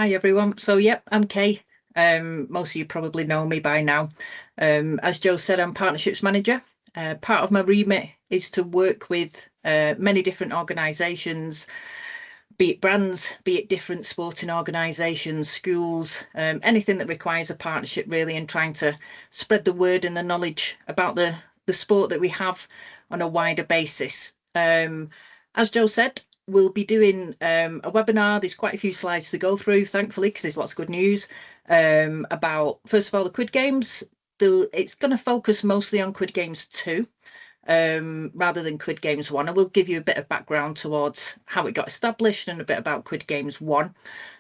Hi everyone. So yep, I'm Kay. Most of you probably know me by now. As Joe said, I'm partnerships manager. Part of my remit is to work with many different organisations, be it brands, be it different sporting organisations, schools, anything that requires a partnership really, and trying to spread the word and the knowledge about the sport that we have on a wider basis. As Joe said, we'll be doing a webinar. There's quite a few slides to go through, thankfully, because there's lots of good news about, first of all, the Quid Games. It's going to focus mostly on Quid Games 2 rather than Quid Games 1. I will give you a bit of background towards how it got established and a bit about Quid Games 1.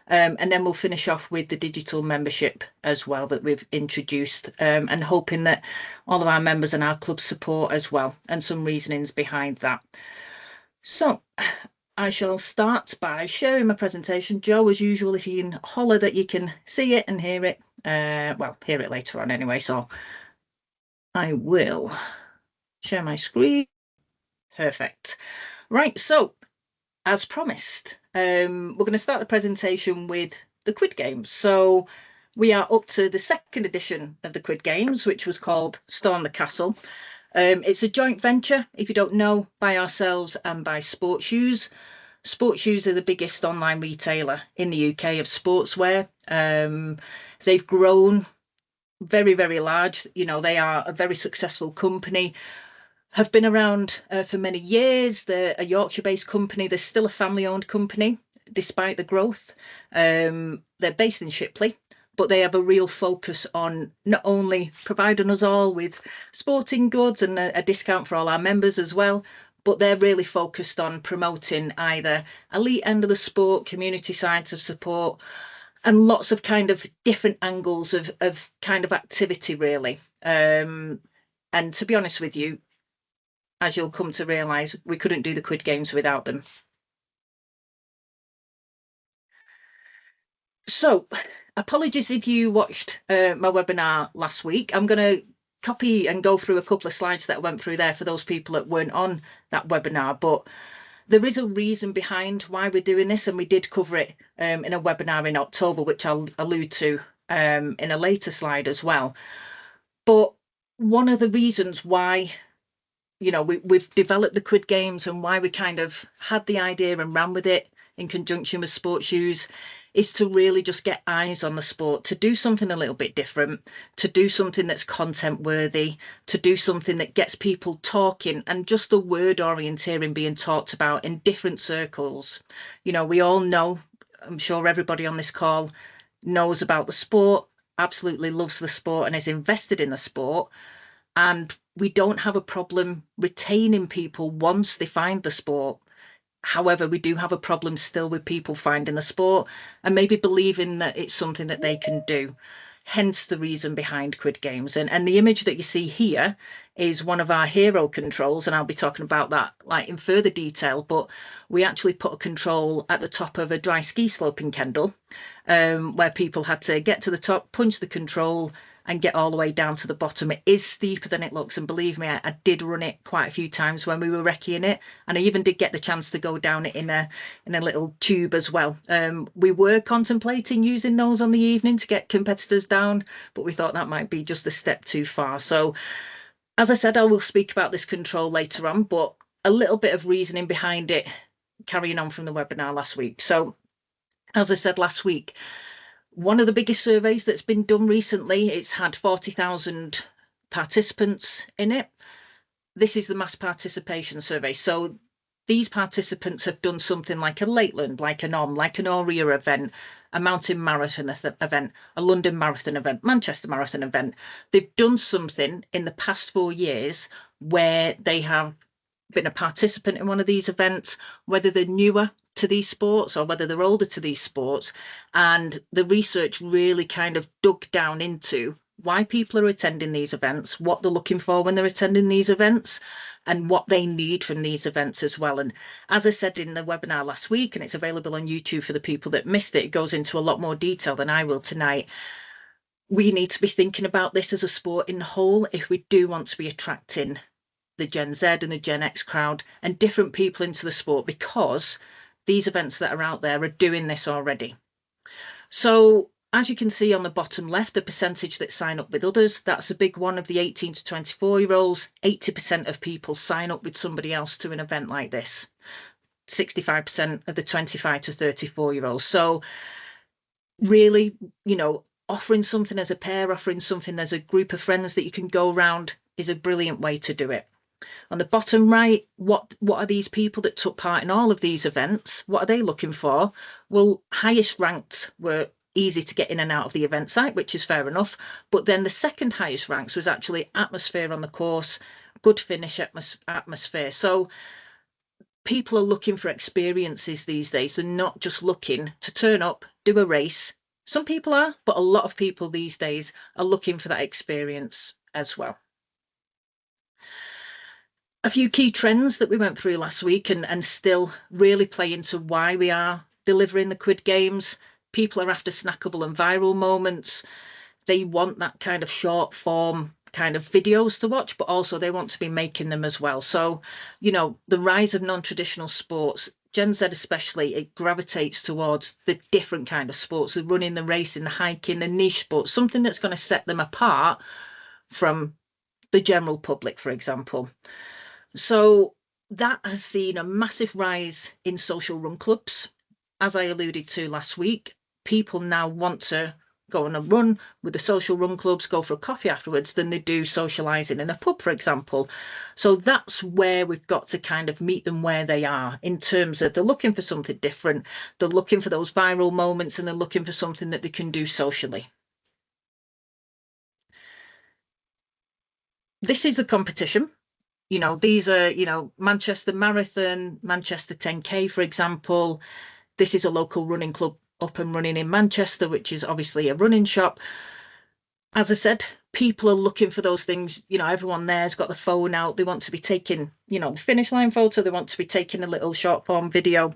And then we'll finish off with the digital membership as well that we've introduced, and hoping that all of our members and our club support as well, and some reasonings behind that. So I shall start by sharing my presentation. Joe, as usual, if you can holler that you can see it and hear it, well, hear it later on anyway. So I will share my screen. Perfect. Right, so as promised, we're going to start the presentation with the Quid Games. So we are up to the second edition of the Quid Games, which was called Storm the Castle. It's a joint venture, if you don't know, by ourselves and by Sports Shoes. Sports Shoes are the biggest online retailer in the UK of sportswear. They've grown very, very large. You know, they are a very successful company, have been around for many years. They're a Yorkshire-based company. They're still a family-owned company, despite the growth. They're based in Shipley, but they have a real focus on not only providing us all with sporting goods and a discount for all our members as well, but they're really focused on promoting either elite end of the sport, community sides of support, and lots of kind of different angles of kind of activity, really. And to be honest with you, as you'll come to realise, we couldn't do the Quid Games without them. So, apologies if you watched my webinar last week. I'm going to copy and go through a couple of slides that I went through there for those people that weren't on that webinar, but there is a reason behind why we're doing this, and we did cover it in a webinar in October, which I'll allude to in a later slide as well. But one of the reasons why, you know, we've developed the Quid Games and why we kind of had the idea and ran with it in conjunction with Sports Shoes is to really just get eyes on the sport, to do something a little bit different, to do something that's content worthy, to do something that gets people talking, and just the word orienteering being talked about in different circles. You know, we all know, I'm sure everybody on this call knows about the sport, absolutely loves the sport and is invested in the sport. And we don't have a problem retaining people once they find the sport. However, we do have a problem still with people finding the sport and maybe believing that it's something that they can do. Hence the reason behind Quid Games. And the image that you see here is one of our hero controls, and I'll be talking about that like in further detail, but we actually put a control at the top of a dry ski slope in Kendal, where people had to get to the top, punch the control, and get all the way down to the bottom. It is steeper than it looks, and believe me, I did run it quite a few times when we were recceing it, and I even did get the chance to go down it in a little tube as well. We were contemplating using those on the evening to get competitors down, but we thought that might be just a step too far. So as I said, I will speak about this control later on, but a little bit of reasoning behind it, carrying on from the webinar last week. So as I said last week, one of the biggest surveys that's been done recently, it's had 40,000 participants in it. This is the mass participation survey. So these participants have done something like a Lakeland, like an like an Oria event, a mountain marathon event, a London marathon event, Manchester marathon event. They've done something in the past 4 years where they have been a participant in one of these events, whether they're newer to these sports or whether they're older to these sports. And the research really kind of dug down into why people are attending these events, what they're looking for when they're attending these events, and what they need from these events as well. And as I said in the webinar last week, and it's available on YouTube for the people that missed it, it goes into a lot more detail than I will tonight. We need to be thinking about this as a sport in whole if we do want to be attracting the Gen Z and the Gen X crowd and different people into the sport, because these events that are out there are doing this already. So as you can see on the bottom left, the percentage that sign up with others, that's a big one of the 18 to 24-year-olds. 80% of people sign up with somebody else to an event like this. 65% of the 25 to 34-year-olds. So really, offering something as a pair, offering something as a group of friends that you can go around is a brilliant way to do it. On the bottom right, what are these people that took part in all of these events? What are they looking for? Well, highest ranked were easy to get in and out of the event site, which is fair enough. But then the second highest ranks was actually atmosphere on the course, good finish atmosphere. So people are looking for experiences these days. They're not just looking to turn up, do a race. Some people are, but a lot of people these days are looking for that experience as well. A few key trends that we went through last week and still really play into why we are delivering the Quid games. People are after snackable and viral moments. They want that kind of short form kind of videos to watch, but also they want to be making them as well. So, the rise of non-traditional sports, Gen Z especially, it gravitates towards the different kind of sports, the running, the racing, the hiking, the niche sports, something that's going to set them apart from the general public, for example. So that has seen a massive rise in social run clubs. As I alluded to last week, people now want to go on a run with the social run clubs, go for a coffee afterwards, than they do socialising in a pub, for example. So that's where we've got to kind of meet them where they are in terms of they're looking for something different, they're looking for those viral moments, and they're looking for something that they can do socially. This is a competition. These are, Manchester Marathon, Manchester 10K, for example. This is a local running club up and running in Manchester, which is obviously a running shop. As I said, people are looking for those things. Everyone there's got the phone out. They want to be taking, the finish line photo. They want to be taking a little short form video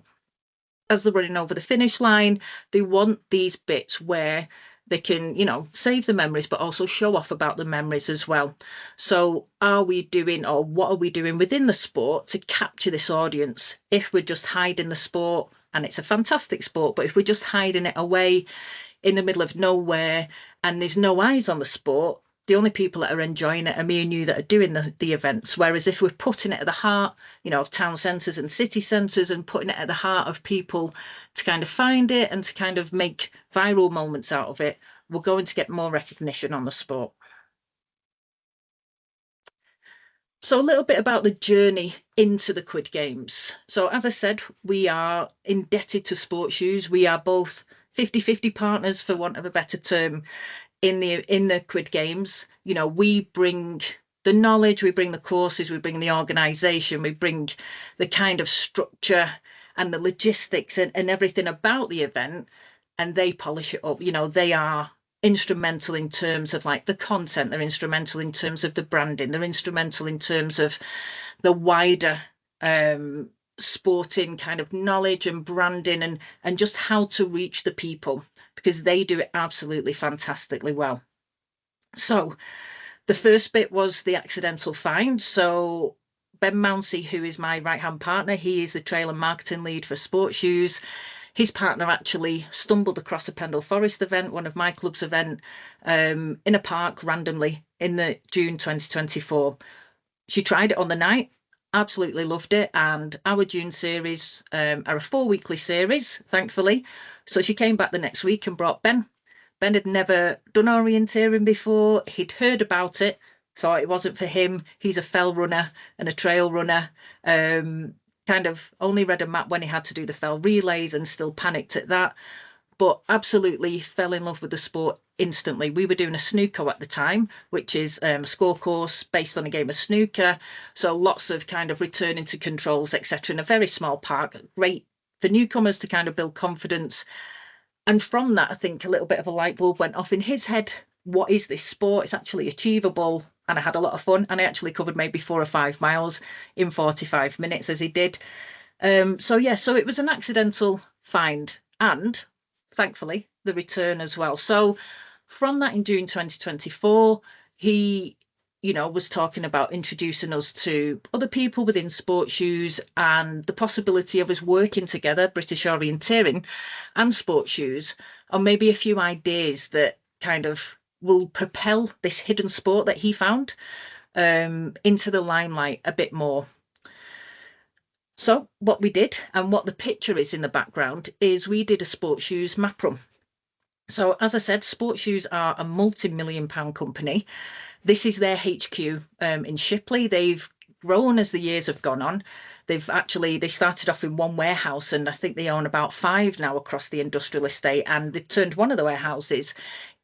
as they're running over the finish line. They want these bits where they can, save the memories, but also show off about the memories as well. So are we doing, or what are we doing within the sport to capture this audience? If we're just hiding the sport, and it's a fantastic sport, but if we're just hiding it away in the middle of nowhere and there's no eyes on the sport, the only people that are enjoying it are me and you that are doing the events. Whereas if we're putting it at the heart, of town centres and city centres, and putting it at the heart of people to kind of find it and to kind of make viral moments out of it, we're going to get more recognition on the sport. So a little bit about the journey into the Quid Games. So as I said, we are indebted to Sports Shoes. We are both 50-50 partners, for want of a better term, in the Quid Games. We bring the knowledge, we bring the courses, we bring the organisation, we bring the kind of structure and the logistics and everything about the event, and they polish it up. They are instrumental in terms of like the content, they're instrumental in terms of the branding, they're instrumental in terms of the wider sporting kind of knowledge and branding and just how to reach the people, because they do it absolutely fantastically well. So the first bit was the accidental find. So Ben Mounsey, who is my right-hand partner, he is the trail and marketing lead for Sports Shoes. His partner actually stumbled across a Pendle Forest event, one of my club's event, in a park randomly in the June 2024. She tried it on the night, absolutely loved it. And our June series are a 4-weekly series, thankfully. So she came back the next week and brought Ben. Ben had never done orienteering before. He'd heard about it, so it wasn't for him. He's a fell runner and a trail runner. Kind of only read a map when he had to do the fell relays and still panicked at that, but absolutely fell in love with the sport instantly. We were doing a snooker at the time, which is a score course based on a game of snooker. So lots of kind of returning to controls, etc., in a very small park. Great for newcomers to kind of build confidence. And from that, I think a little bit of a light bulb went off in his head. What is this sport? It's actually achievable. And I had a lot of fun. And I actually covered maybe 4 or 5 miles in 45 minutes as he did. So it was an accidental find. And thankfully, the return as well. So from that in June 2024, he, was talking about introducing us to other people within sports shoes and the possibility of us working together, British Orienteering and sports shoes, on maybe a few ideas that kind of will propel this hidden sport that he found into the limelight a bit more. So what we did, and what the picture is in the background, is we did a sports shoes map run. So as I said, sports shoes are a multi-million pound company. This is their HQ in Shipley. They've grown as the years have gone on. They started off in one warehouse, and I think they own about five now across the industrial estate. And they've turned one of the warehouses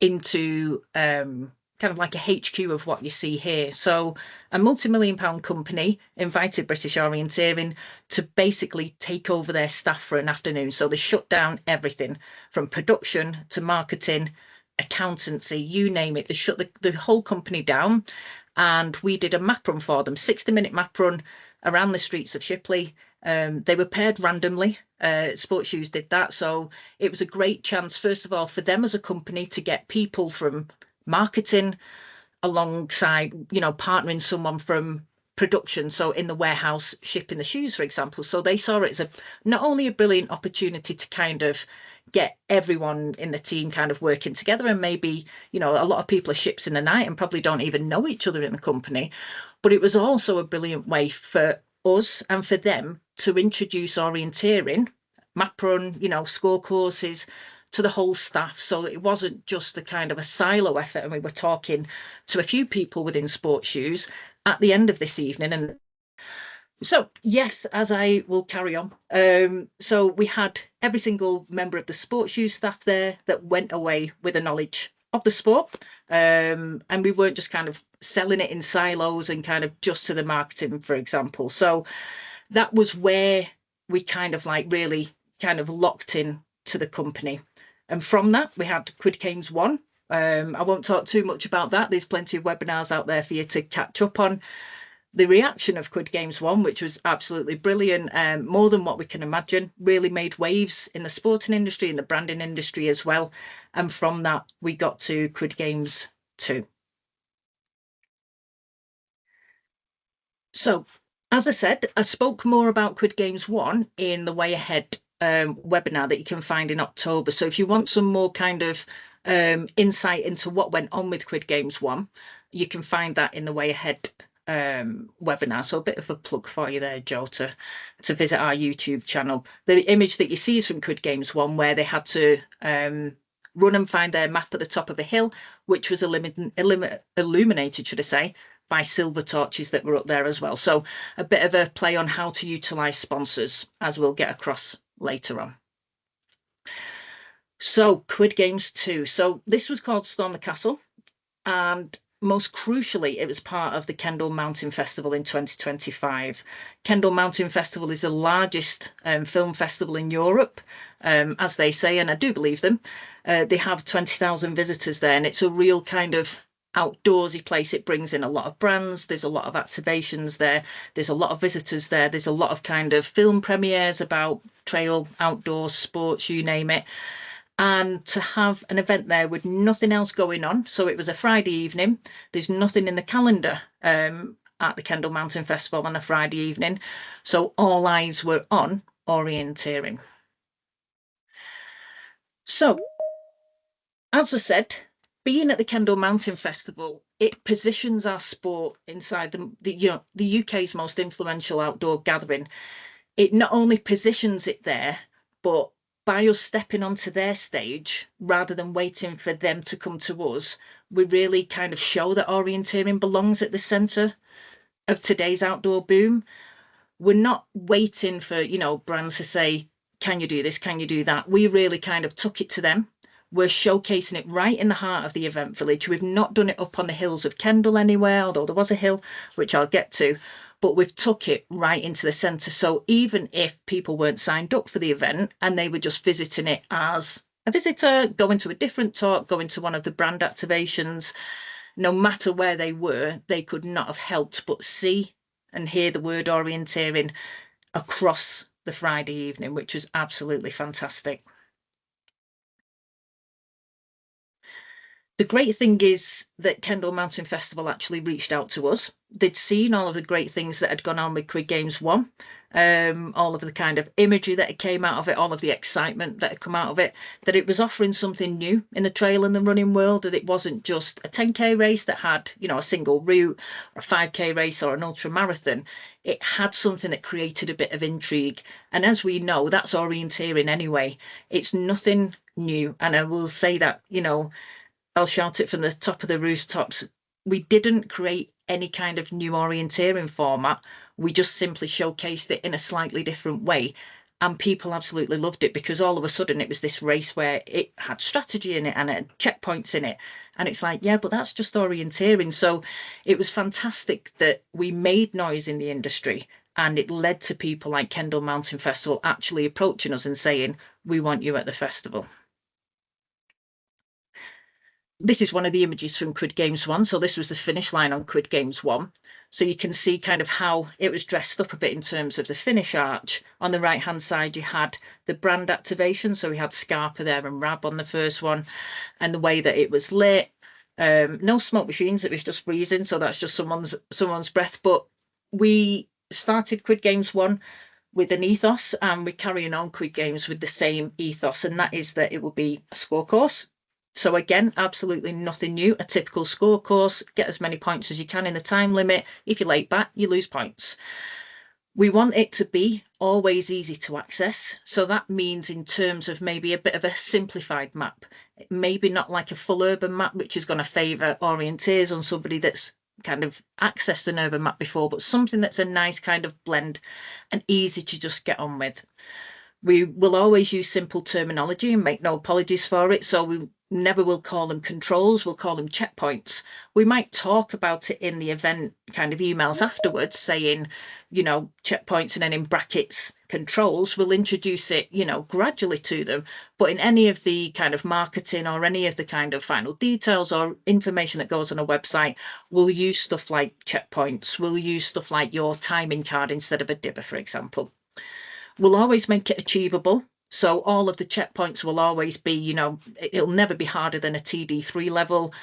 into kind of like a HQ of what you see here. So a multi-million pound company invited British Orienteering to basically take over their staff for an afternoon. So they shut down everything from production to marketing, accountancy, you name it. They shut the whole company down, and we did a map run for them, 60-minute map run around the streets of Shipley. They were paired randomly. Sports Shoes did that. So it was a great chance, first of all, for them as a company to get people from marketing alongside, partnering someone from production, so in the warehouse shipping the shoes, for example. So they saw it as not only a brilliant opportunity to kind of get everyone in the team kind of working together, and maybe, a lot of people are ships in the night and probably don't even know each other in the company, but it was also a brilliant way for us and for them to introduce orienteering, map run, score courses to the whole staff. So it wasn't just the kind of a silo effort, and we were talking to a few people within sports shoes at the end of this evening. And so, yes, as I will carry on. So we had every single member of the sports shoes staff there that went away with a knowledge of the sport. And we weren't just kind of selling it in silos and kind of just to the marketing, for example. So that was where we kind of like really kind of locked in to the company. And from that, we had Quid Games 1. I won't talk too much about that. There's plenty of webinars out there for you to catch up on. The reaction of Quid Games 1, which was absolutely brilliant, more than what we can imagine, really made waves in the sporting industry and the branding industry as well. And from that, we got to Quid Games 2. So, as I said, I spoke more about Quid Games 1 in the Way Ahead webinar that you can find in October. So if you want some more kind of insight into what went on with Quid Games 1, you can find that in the Way Ahead webinar. So a bit of a plug for you there, Joe, to visit our YouTube channel. The image that you see is from Quid Games 1, where they had to run and find their map at the top of a hill, which was illuminated, should I say, by silver torches that were up there as well. So a bit of a play on how to utilise sponsors, as we'll get across later on. So Quid Games 2. So this was called Storm the Castle, and most crucially, it was part of the Kendal Mountain Festival in 2025. Kendal Mountain Festival is the largest film festival in Europe, as they say, and I do believe them. They have 20,000 visitors there, and it's a real kind of outdoorsy place. It brings in a lot of brands. There's a lot of activations there. There's a lot of visitors there. There's a lot of kind of film premieres about trail, outdoors, sports, you name it. And to have an event there with nothing else going on. So it was a Friday evening. There's nothing in the calendar at the Kendal Mountain Festival on a Friday evening. So all eyes were on orienteering. So, as I said, being at the Kendal Mountain Festival, it positions our sport inside the UK's most influential outdoor gathering. It not only positions it there, but by us stepping onto their stage, rather than waiting for them to come to us, we really kind of show that orienteering belongs at the centre of today's outdoor boom. We're not waiting for, brands to say, can you do this? Can you do that? We really kind of took it to them. We're showcasing it right in the heart of the event village. We've not done it up on the hills of Kendal anywhere, although there was a hill, which I'll get to, but we've took it right into the centre. So even if people weren't signed up for the event and they were just visiting it as a visitor, going to a different talk, going to one of the brand activations, no matter where they were, they could not have helped but see and hear the word orienteering across the Friday evening, which was absolutely fantastic. The great thing is that Kendal Mountain Festival actually reached out to us. They'd seen all of the great things that had gone on with Quid Games 1, all of the kind of imagery that came out of it, all of the excitement that had come out of it, that it was offering something new in the trail and the running world, that it wasn't just a 10K race that had, a single route, or a 5K race or an ultra marathon. It had something that created a bit of intrigue. And as we know, that's orienteering anyway. It's nothing new. And I will say that, I'll shout it from the top of the rooftops. We didn't create any kind of new orienteering format. We just simply showcased it in a slightly different way. And people absolutely loved it because all of a sudden it was this race where it had strategy in it and it had checkpoints in it. And it's like, yeah, but that's just orienteering. So it was fantastic that we made noise in the industry, and it led to people like Kendal Mountain Festival actually approaching us and saying, we want you at the festival. This is one of the images from Quid Games 1. So this was the finish line on Quid Games 1. So you can see kind of how it was dressed up a bit in terms of the finish arch. On the right-hand side, you had the brand activation. So we had Scarpa there and Rab on the first one, and the way that it was lit. No smoke machines, it was just freezing. So that's just someone's breath. But we started Quid Games 1 with an ethos, and we're carrying on Quid Games with the same ethos, and that is that it will be a score course. So again, absolutely nothing new, a typical score course, get as many points as you can in the time limit. If you're late back, you lose points. We want it to be always easy to access. So that means in terms of maybe a bit of a simplified map, maybe not like a full urban map, which is going to favour orienteers on somebody that's kind of accessed an urban map before, but something that's a nice kind of blend and easy to just get on with. We will always use simple terminology and make no apologies for it. So we never will call them controls, we'll call them checkpoints. We might talk about it in the event kind of emails afterwards saying, checkpoints, and then in brackets, controls. We'll introduce it, gradually to them. But in any of the kind of marketing or any of the kind of final details or information that goes on a website, we'll use stuff like checkpoints. We'll use stuff like your timing card instead of a dibber, for example. We'll always make it achievable. So all of the checkpoints will always be, it'll never be harder than a TD3 level.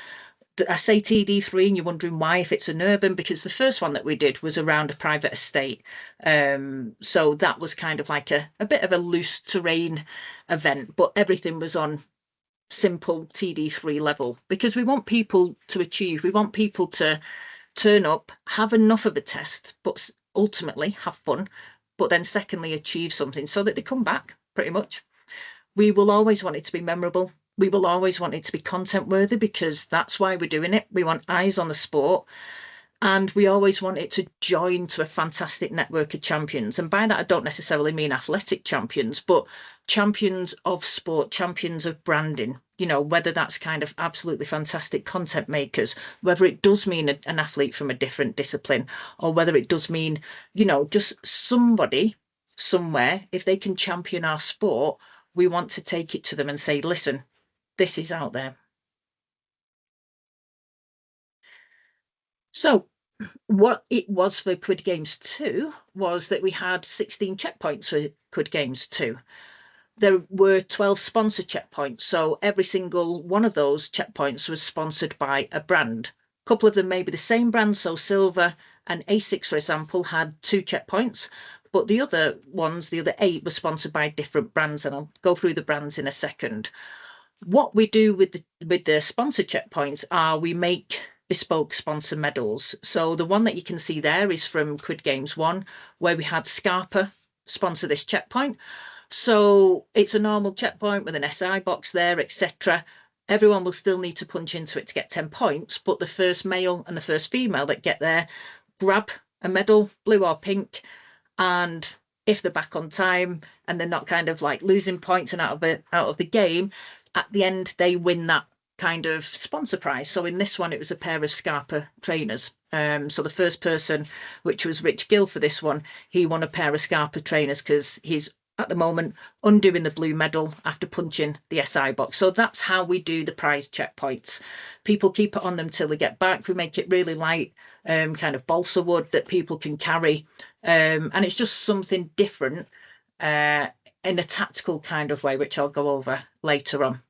I say TD3 and you're wondering why, if it's an urban, because the first one that we did was around a private estate. So that was kind of like a bit of a loose terrain event, but everything was on simple TD3 level because we want people to achieve. We want people to turn up, have enough of a test, but ultimately have fun. But then secondly, achieve something so that they come back, pretty much. We will always want it to be memorable. We will always want it to be content worthy because that's why we're doing it. We want eyes on the sport. And we always want it to join to a fantastic network of champions. And by that, I don't necessarily mean athletic champions, but champions of sport, champions of branding, whether that's kind of absolutely fantastic content makers, whether it does mean an athlete from a different discipline, or whether it does mean, just somebody somewhere, if they can champion our sport, we want to take it to them and say, listen, this is out there. So what it was for Quid Games 2 was that we had 16 checkpoints for Quid Games 2. There were 12 sponsor checkpoints. So every single one of those checkpoints was sponsored by a brand. A couple of them may be the same brand. So Silver and ASICS, for example, had 2 checkpoints. But the other ones, the other 8, were sponsored by different brands. And I'll go through the brands in a second. What we do with the sponsor checkpoints are we make bespoke sponsor medals. So the one that you can see there is from Quid Games 1, where we had Scarpa sponsor this checkpoint. So it's a normal checkpoint with an SI box there, etc. Everyone will still need to punch into it to get 10 points, but the first male and the first female that get there grab a medal, blue or pink, and if they're back on time and they're not kind of like losing points and out of the game, at the end they win that kind of sponsor prize. So in this one, it was a pair of Scarpa trainers. So the first person, which was Rich Gill for this one, he won a pair of Scarpa trainers because he's at the moment undoing the blue medal after punching the SI box. So that's how we do the prize checkpoints. People keep it on them till they get back. We make it really light, kind of balsa wood that people can carry. And it's just something different in a tactical kind of way, which I'll go over later on.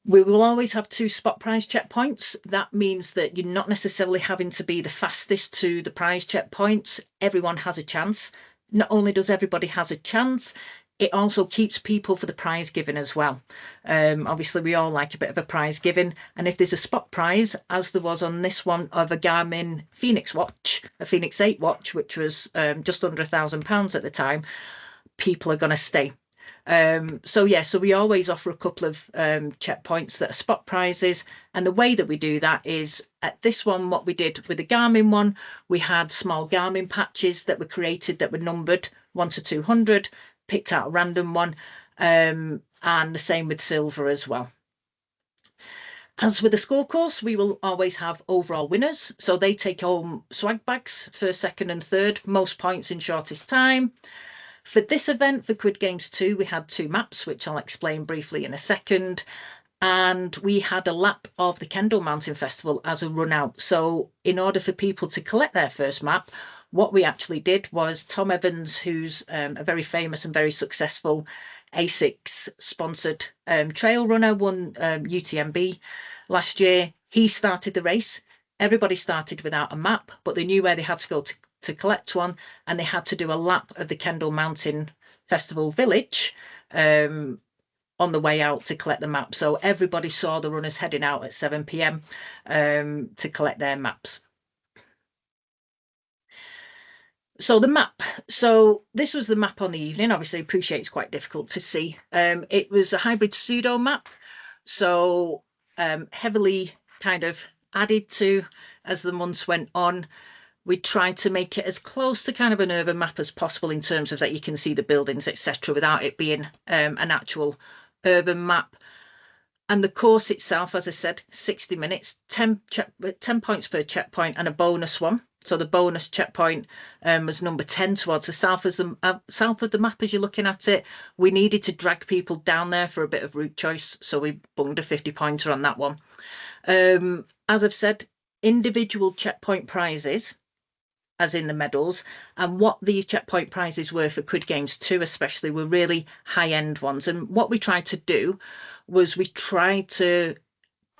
We will always have 2 spot prize checkpoints. That means that you're not necessarily having to be the fastest to the prize checkpoints. Everyone has a chance. Not only does everybody has a chance, it also keeps people for the prize giving as well. Obviously, we all like a bit of a prize giving, and if there's a spot prize, as there was on this one of a Garmin Phoenix watch, a Phoenix 8 watch, which was just under £1,000 at the time, people are going to stay. So we always offer a couple of checkpoints that are spot prizes. And the way that we do that is at this one, what we did with the Garmin one, we had small Garmin patches that were created that were numbered 1 to 200, picked out a random one, and the same with silver as well. As with the score course, we will always have overall winners. So they take home swag bags, first, second, and third, most points in shortest time. For this event, for Quid Games 2, we had 2 maps, which I'll explain briefly in a second. And we had a lap of the Kendal Mountain Festival as a run out. So in order for people to collect their first map, what we actually did was Tom Evans, who's a very famous and very successful ASICS sponsored trail runner, won UTMB last year. He started the race. Everybody started without a map, but they knew where they had to go to collect one, and they had to do a lap of the Kendal Mountain Festival village on the way out to collect the map. So everybody saw the runners heading out at 7 p.m. To collect their maps. So the map. So this was the map on the evening. Obviously, I appreciate it's quite difficult to see. It was a hybrid pseudo map. So heavily kind of added to as the months went on. We tried to make it as close to kind of an urban map as possible in terms of that you can see the buildings, etc., without it being an actual urban map. And the course itself, as I said, 60 minutes, 10 points per checkpoint and a bonus one. So the bonus checkpoint was number 10 towards the south of the map as you're looking at it. We needed to drag people down there for a bit of route choice, so we bunged a 50-pointer on that one. As I've said, individual checkpoint prizes, as in the medals, and what these checkpoint prizes were for Quid Games 2 especially were really high-end ones. And what we tried to do was we tried to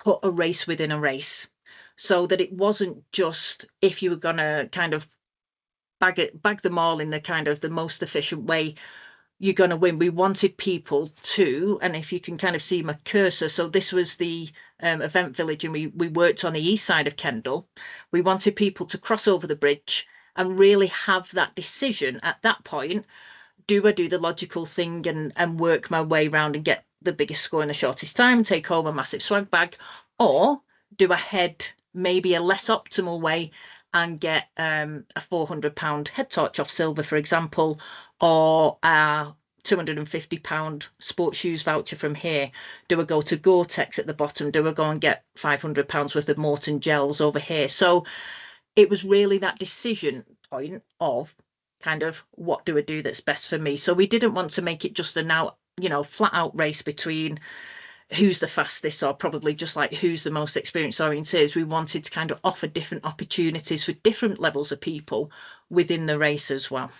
put a race within a race, so that it wasn't just if you were going to kind of bag them all in the kind of the most efficient way, you're going to win. We wanted people to, and if you can kind of see my cursor, so this was the event village, and we worked on the east side of Kendal. We wanted people to cross over the bridge and really have that decision at that point. Do I do the logical thing and work my way around and get the biggest score in the shortest time and take home a massive swag bag? Or do I head maybe a less optimal way and get a £400 head torch off silver, for example, or a £250 sports shoes voucher from here? Do I go to Gore-Tex at the bottom? Do I go and get £500 worth of Morton gels over here? So it was really that decision point of kind of what do I do that's best for me. So we didn't want to make it just a now, flat out race between who's the fastest or probably just like who's the most experienced orienteers. We wanted to kind of offer different opportunities for different levels of people within the race as well.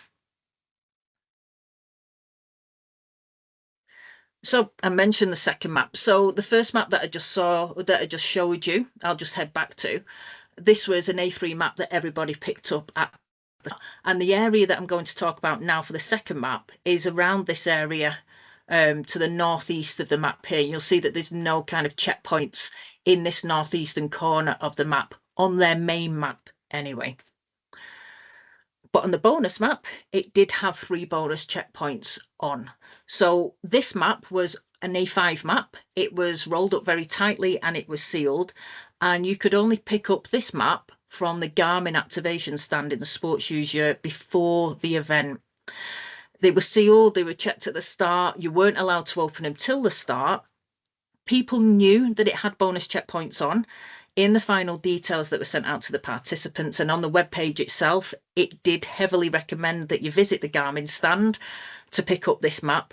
So I mentioned the second map. So the first map that I just showed you, I'll just head back to. This was an A3 map that everybody picked up at the start. And the area that I'm going to talk about now for the second map is around this area to the northeast of the map here. You'll see that there's no kind of checkpoints in this northeastern corner of the map on their main map anyway. But on the bonus map, it did have 3 bonus checkpoints on. So this map was an A5 map. It was rolled up very tightly and it was sealed. And you could only pick up this map from the Garmin activation stand in the sports shoes yurt before the event. They were sealed, they were checked at the start. You weren't allowed to open them till the start. People knew that it had bonus checkpoints on in the final details that were sent out to the participants, and on the webpage itself, it did heavily recommend that you visit the Garmin stand to pick up this map.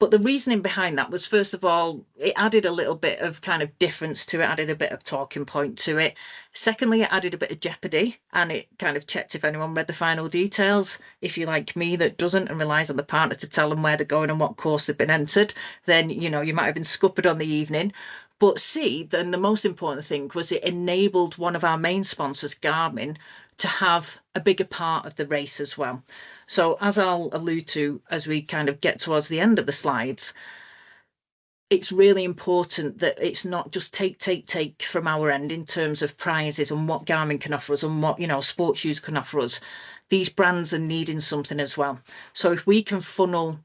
But the reasoning behind that was, first of all, it added a little bit of kind of difference to it, added a bit of talking point to it. Secondly, it added a bit of jeopardy, and it kind of checked if anyone read the final details. If you're like me that doesn't and relies on the partner to tell them where they're going and what course they've been entered, then, you might have been scuppered on the evening. But C, then the most important thing was it enabled one of our main sponsors, Garmin, to have a bigger part of the race as well. So, as I'll allude to as we kind of get towards the end of the slides, it's really important that it's not just take from our end in terms of prizes and what Garmin can offer us and what, Sports Shoes can offer us. These brands are needing something as well. So if we can funnel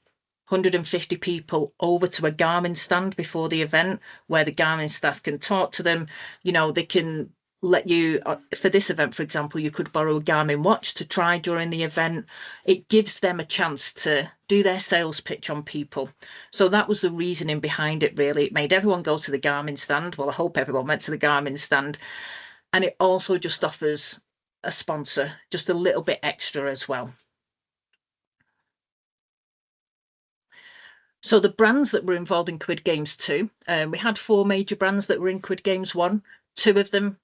150 people over to a Garmin stand before the event where the Garmin staff can talk to them, they can let you, for this event, for example, you could borrow a Garmin watch to try during the event. It gives them a chance to do their sales pitch on people. So that was the reasoning behind it, really. It made everyone go to the Garmin stand. Well, I hope everyone went to the Garmin stand. And it also just offers a sponsor just a little bit extra as well. So the brands that were involved in Quid Games 2, we had 4 major brands that were in Quid Games 1. 2 of them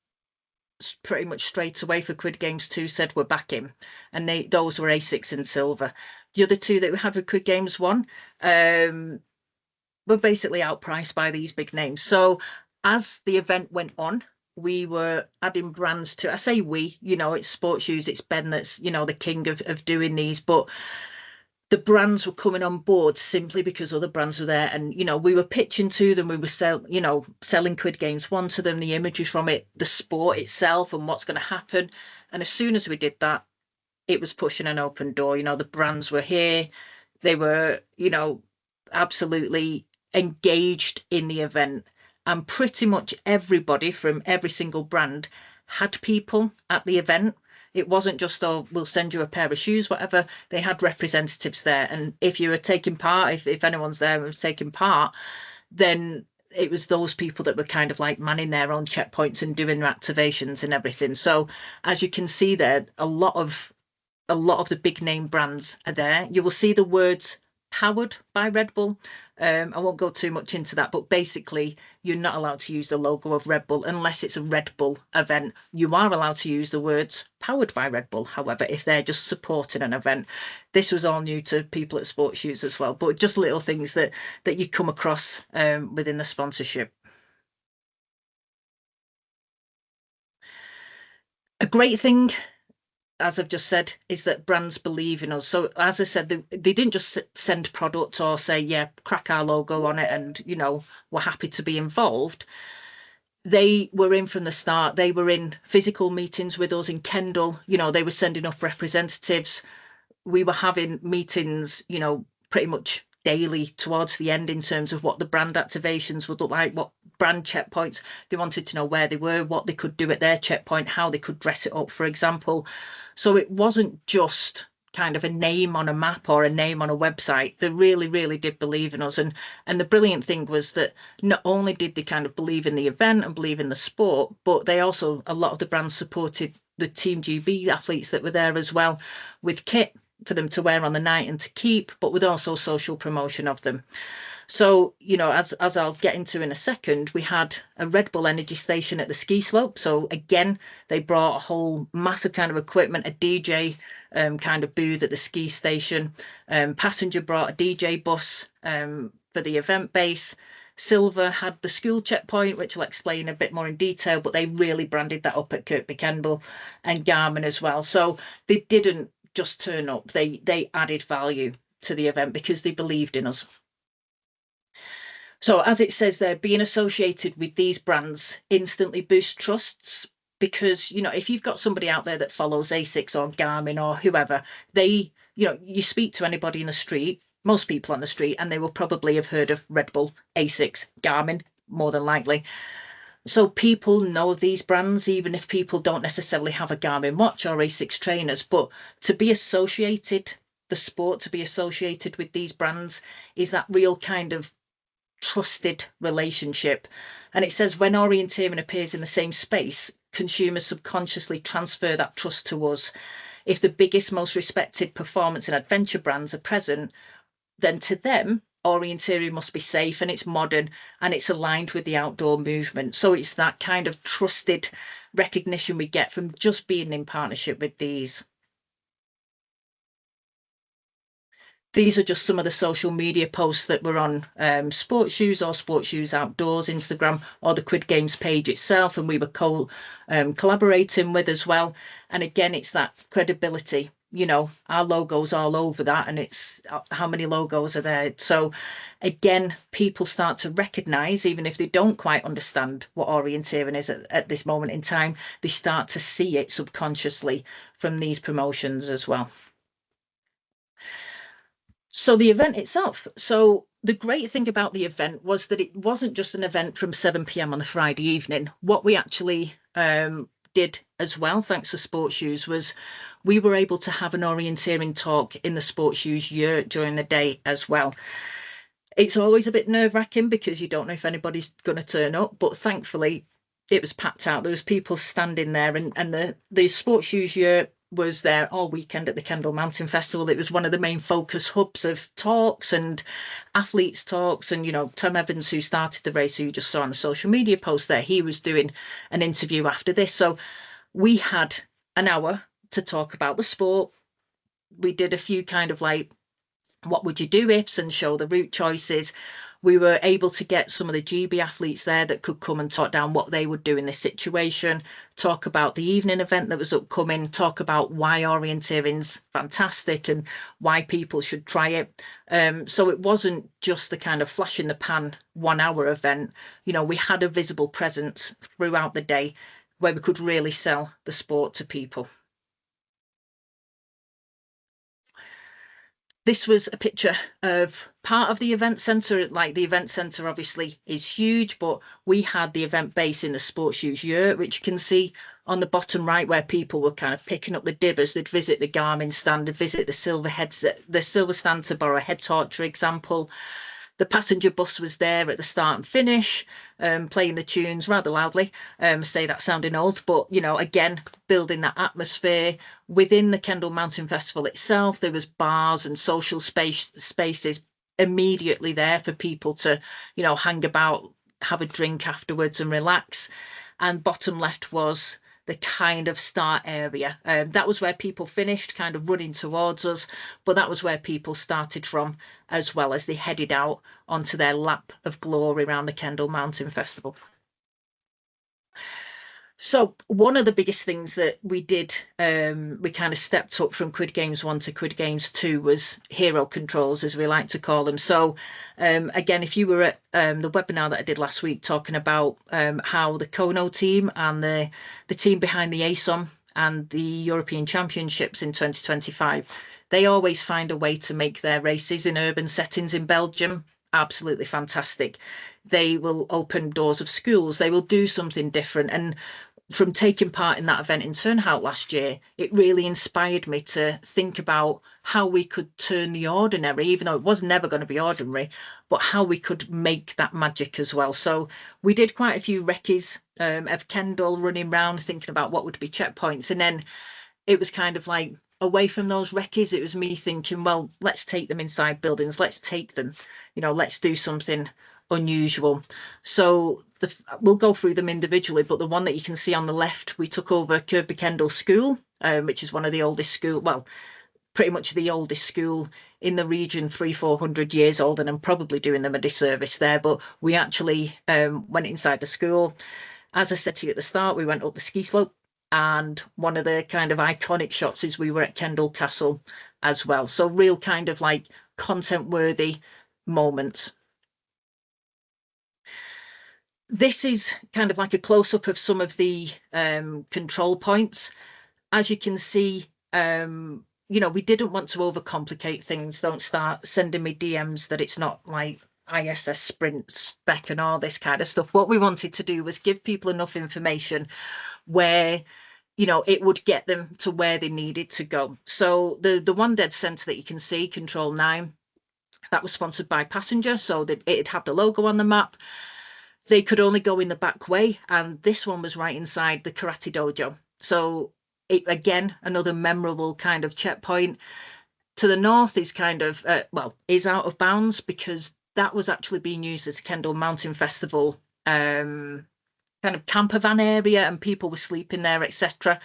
pretty much straight away for Quid Games 2 said we're back in, and those were ASICS and Silver. The other 2 that we had with Quid Games 1 were basically outpriced by these big names. So as the event went on, we were adding brands to, I say we, it's Sports Shoes, it's Ben that's, the king of doing these, but the brands were coming on board simply because other brands were there. And, we were pitching to them, we were selling Quid Games 1 to them, the imagery from it, the sport itself and what's going to happen. And as soon as we did that, it was pushing an open door. The brands were here. They were, absolutely engaged in the event. And pretty much everybody from every single brand had people at the event. It wasn't just, oh, we'll send you a pair of shoes, whatever. They had representatives there. And if you were taking part, if anyone's there and was taking part, then it was those people that were kind of like manning their own checkpoints and doing their activations and everything. So as you can see there, a lot of the big name brands are there. You will see the words powered by Red Bull. I won't go too much into that, but basically you're not allowed to use the logo of Red Bull unless it's a Red Bull event. You are allowed to use the words powered by Red Bull, however, if they're just supporting an event. This was all new to people at Sports Shoes as well, but just little things that you come across within the sponsorship. A great thing, as I've just said, is that brands believe in us. So as I said, they didn't just send product or say, yeah, crack our logo on it and, we're happy to be involved. They were in from the start. They were in physical meetings with us in Kendal. They were sending up representatives. We were having meetings, pretty much daily towards the end in terms of what the brand activations would look like, what brand checkpoints. They wanted to know where they were, what they could do at their checkpoint, how they could dress it up, for example. So it wasn't just kind of a name on a map or a name on a website. They really, really did believe in us. And the brilliant thing was that not only did they kind of believe in the event and believe in the sport, but they also, a lot of the brands supported the Team GB athletes that were there as well with kit for them to wear on the night and to keep, but with also social promotion of them. So, as I'll get into in a second, we had a Red Bull energy station at the ski slope. So again, they brought a whole massive kind of equipment, a DJ kind of booth at the ski station. Passenger brought a DJ bus for the event base. Silver had the school checkpoint, which I'll explain a bit more in detail, but they really branded that up at Kirkby Kendall and Garmin as well. So they didn't just turn up. They added value to the event because they believed in us. So as it says there, being associated with these brands instantly boosts trusts because, if you've got somebody out there that follows ASICS or Garmin or whoever, you speak to anybody in the street, most people on the street, and they will probably have heard of Red Bull, ASICS, Garmin, more than likely. So people know these brands, even if people don't necessarily have a Garmin watch or ASICS trainers, but to be associated, the sport to be associated with these brands is that real kind of trusted relationship. And it says when orienteering appears in the same space, consumers subconsciously transfer that trust to us. If the biggest, most respected performance and adventure brands are present, then to them, orienteering must be safe and it's modern and it's aligned with the outdoor movement. So it's that kind of trusted recognition we get from just being in partnership with these. These are just some of the social media posts that were on Sports Shoes or Sports Shoes Outdoors Instagram or the Quid Games page itself, and we were collaborating with as well. And again, it's that credibility. Our logo's all over that, and it's how many logos are there. So again, people start to recognize, even if they don't quite understand what orienteering is at this moment in time, they start to see it subconsciously from these promotions as well. So the event itself. So the great thing about the event was that it wasn't just an event from 7 p.m. on the Friday evening. What we actually did as well, thanks to Sports Shoes, was we were able to have an orienteering talk in the Sports Shoes yurt during the day as well. It's always a bit nerve-wracking because you don't know if anybody's going to turn up, but thankfully it was packed out. There was people standing there, and the Sports Shoes yurt was there all weekend at the Kendal Mountain Festival. It was one of the main focus hubs of talks and athletes talks. And, Tom Evans, who started the race, who you just saw on the social media post there, he was doing an interview after this. So we had an hour to talk about the sport. We did a few kind of like, what would you do ifs, and show the route choices. We were able to get some of the GB athletes there that could come and talk down what they would do in this situation, talk about the evening event that was upcoming, talk about why orienteering's fantastic and why people should try it. So it wasn't just the kind of flash in the pan 1 hour event. We had a visible presence throughout the day where we could really sell the sport to people. This was a picture of part of the event centre. Like, the event centre obviously is huge, but we had the event base in the Sports Shoes yurt, which you can see on the bottom right, where people were kind of picking up the dibbers. They'd visit the Garmin stand, they'd visit the silver stand to borrow a head torch, for example. The passenger bus was there at the start and finish, playing the tunes rather loudly. Say that sounding old, but again, building that atmosphere within the Kendal Mountain Festival itself. There was bars and social spaces immediately there for people to, hang about, have a drink afterwards, and relax. And bottom left was the kind of start area. That was where people finished, kind of running towards us, but that was where people started from as well, as they headed out onto their lap of glory around the Kendal Mountain Festival. So one of the biggest things that we did, we kind of stepped up from Quid Games 1 to Quid Games 2, was hero controls, as we like to call them. So again, if you were at the webinar that I did last week, talking about how the Kono team and the team behind the ASOM and the European Championships in 2025, they always find a way to make their races in urban settings in Belgium absolutely fantastic. They will open doors of schools, they will do something different. And from taking part in that event in Turnhout last year, it really inspired me to think about how we could turn the ordinary, even though it was never going to be ordinary, but how we could make that magic as well. So we did quite a few recce's of Kendal running around thinking about what would be checkpoints. And then it was kind of like, away from those recce's, it was me thinking, well, let's take them inside buildings, let's take them, let's do something unusual. So we'll go through them individually, but the one that you can see on the left, we took over Kirkby Kendal School, which is one of the oldest school, well, pretty much the oldest school in the region, 300-400 years old, and I'm probably doing them a disservice there, but we actually went inside the school. As I said to you at the start, we went up the ski slope, and one of the kind of iconic shots is we were at Kendal Castle as well. So real kind of like content worthy moments. This is kind of like a close-up of some of the control points. As you can see, we didn't want to overcomplicate things. Don't start sending me DMs that it's not like ISS sprint spec and all this kind of stuff. What we wanted to do was give people enough information where it would get them to where they needed to go. So the one dead center that you can see, Control 9, that was sponsored by Passenger, so that it'd have the logo on the map. They could only go in the back way, and this one was right inside the karate dojo. So again, another memorable kind of checkpoint. To the north is kind of, is out of bounds, because that was actually being used as a Kendal Mountain Festival kind of camper van area, and people were sleeping there, etc.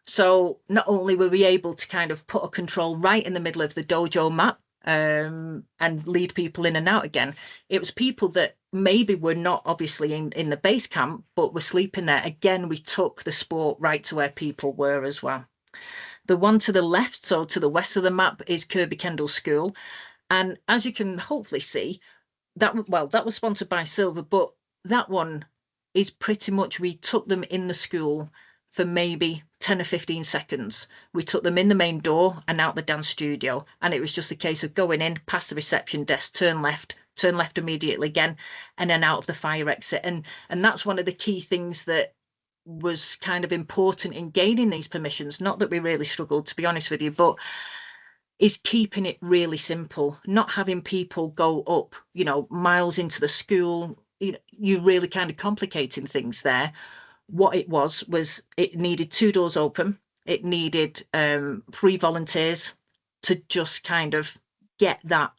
So not only were we able to kind of put a control right in the middle of the dojo map, and lead people in and out again. It was people that maybe were not obviously in the base camp, but were sleeping there. Again, we took the sport right to where people were as well. The one to the left, so to the west of the map, is Kirby Kendall School. And as you can hopefully see, that was sponsored by Silver, but that one is pretty much, we took them in the school for maybe 10 or 15 seconds. We took them in the main door and out the dance studio, and it was just a case of going in, past the reception desk, turn left immediately again, and then out of the fire exit. And that's one of the key things that was kind of important in gaining these permissions. Not that we really struggled, to be honest with you, but is keeping it really simple, not having people go up, miles into the school. You really kind of complicating things there. What it was it needed 2 doors open. It needed 3 volunteers to just kind of get that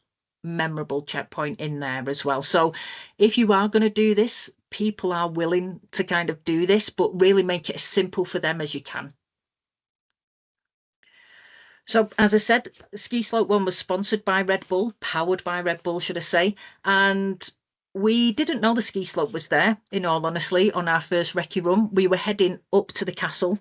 memorable checkpoint in there as well. So if you are going to do this, people are willing to kind of do this, but really make it as simple for them as you can. So, as I said, Ski Slope 1 was sponsored by Red Bull, powered by Red Bull, should I say. And we didn't know the ski slope was there, in all honesty, on our first recce run. We were heading up to the castle.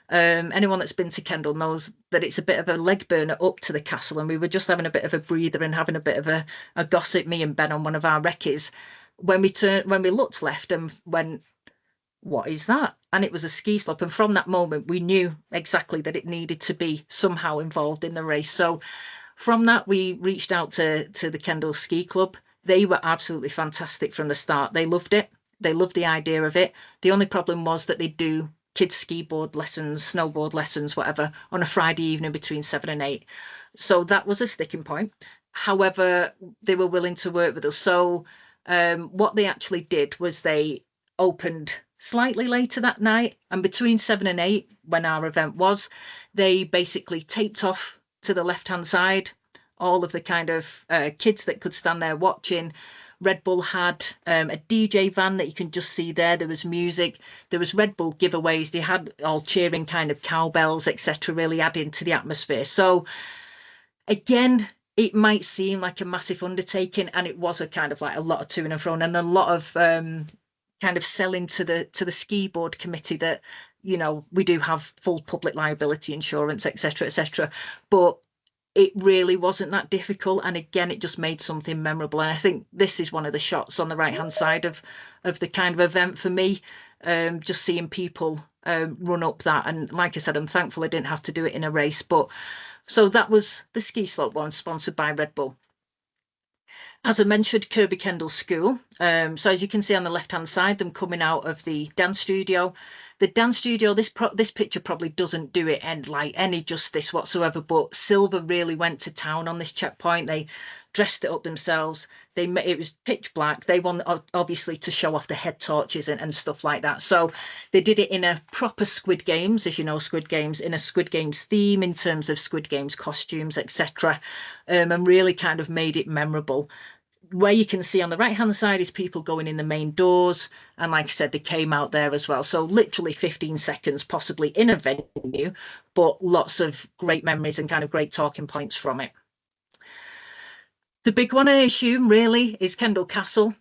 Anyone that's been to Kendal knows that it's a bit of a leg burner up to the castle, and we were just having a bit of a breather and having a bit of a gossip, me and Ben, on one of our recces. When we looked left and went, what is that? And it was a ski slope. And from that moment, we knew exactly that it needed to be somehow involved in the race. So from that, we reached out to the Kendal Ski Club. They were absolutely fantastic from the start. They loved it. They loved the idea of it. The only problem was that they do kids ski board lessons, snowboard lessons, whatever, on a Friday evening between 7 and 8. So that was a sticking point. However, they were willing to work with us. So what they actually did was they opened slightly later that night, and between 7 and 8, when our event was, they basically taped off to the left-hand side all of the kind of kids that could stand there watching. Red Bull had a DJ van that you can just see there. There was music. There was Red Bull giveaways. They had all cheering kind of cowbells, etc., really adding to the atmosphere. So again, it might seem like a massive undertaking, and it was a kind of like a lot of to and fro, and a lot of kind of selling to the ski board committee that we do have full public liability insurance, etc., etc. But it really wasn't that difficult, and again, it just made something memorable. And I think this is one of the shots on the right hand side of the kind of event for me, just seeing people run up that. And like I said, I'm thankful I didn't have to do it in a race. But so that was the Ski Slope 1, sponsored by Red Bull. As I mentioned, Kirby Kendall School. So as you can see on the left-hand side, them coming out of the dance studio. The dance studio, this picture probably doesn't do it any justice whatsoever, but Silver really went to town on this checkpoint. They dressed it up themselves. It was pitch black. They wanted, obviously, to show off the head torches and stuff like that. So they did it in a proper Squid Games, if you know Squid Games, in a Squid Games theme in terms of Squid Games costumes, etc., and really kind of made it memorable. Where you can see on the right hand side is people going in the main doors, and like I said, they came out there as well. So literally 15 seconds possibly in a venue, but lots of great memories and kind of great talking points from it. The big one, I assume, really is Kendal Castle,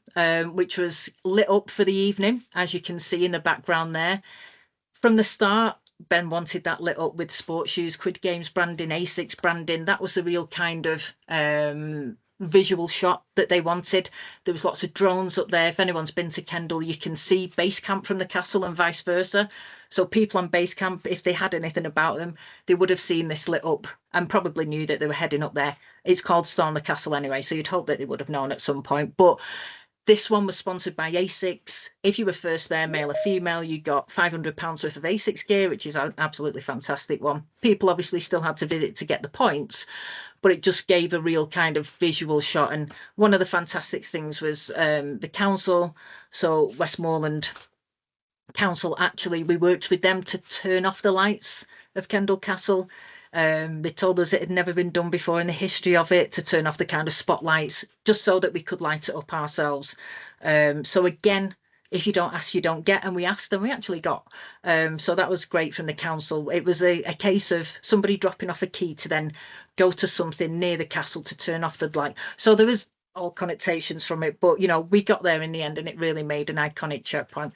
which was lit up for the evening, as you can see in the background there. From the start, Ben wanted that lit up with sports shoes, Quid Games branding, ASICS branding. That was the real kind of visual shot that they wanted. There was lots of drones up there. If anyone's been to Kendal, you can see base camp from the castle and vice versa. So people on base camp, if they had anything about them, they would have seen this lit up and probably knew that they were heading up there. It's called Storm the Castle anyway, so you'd hope that they would have known at some point. But this one was sponsored by ASICS. If you were first there, male or female, you got £500 worth of ASICS gear, which is an absolutely fantastic one. People obviously still had to visit to get the points, but it just gave a real kind of visual shot. And one of the fantastic things was the council, so Westmoreland Council, actually, we worked with them to turn off the lights of Kendal Castle. They told us it had never been done before in the history of it, to turn off the kind of spotlights, just so that we could light it up ourselves. So again, if you don't ask, you don't get. And we asked and we actually got. So that was great from the council. It was a case of somebody dropping off a key to then go to something near the castle to turn off the light. So there was all connotations from it, but you know, we got there in the end and it really made an iconic checkpoint.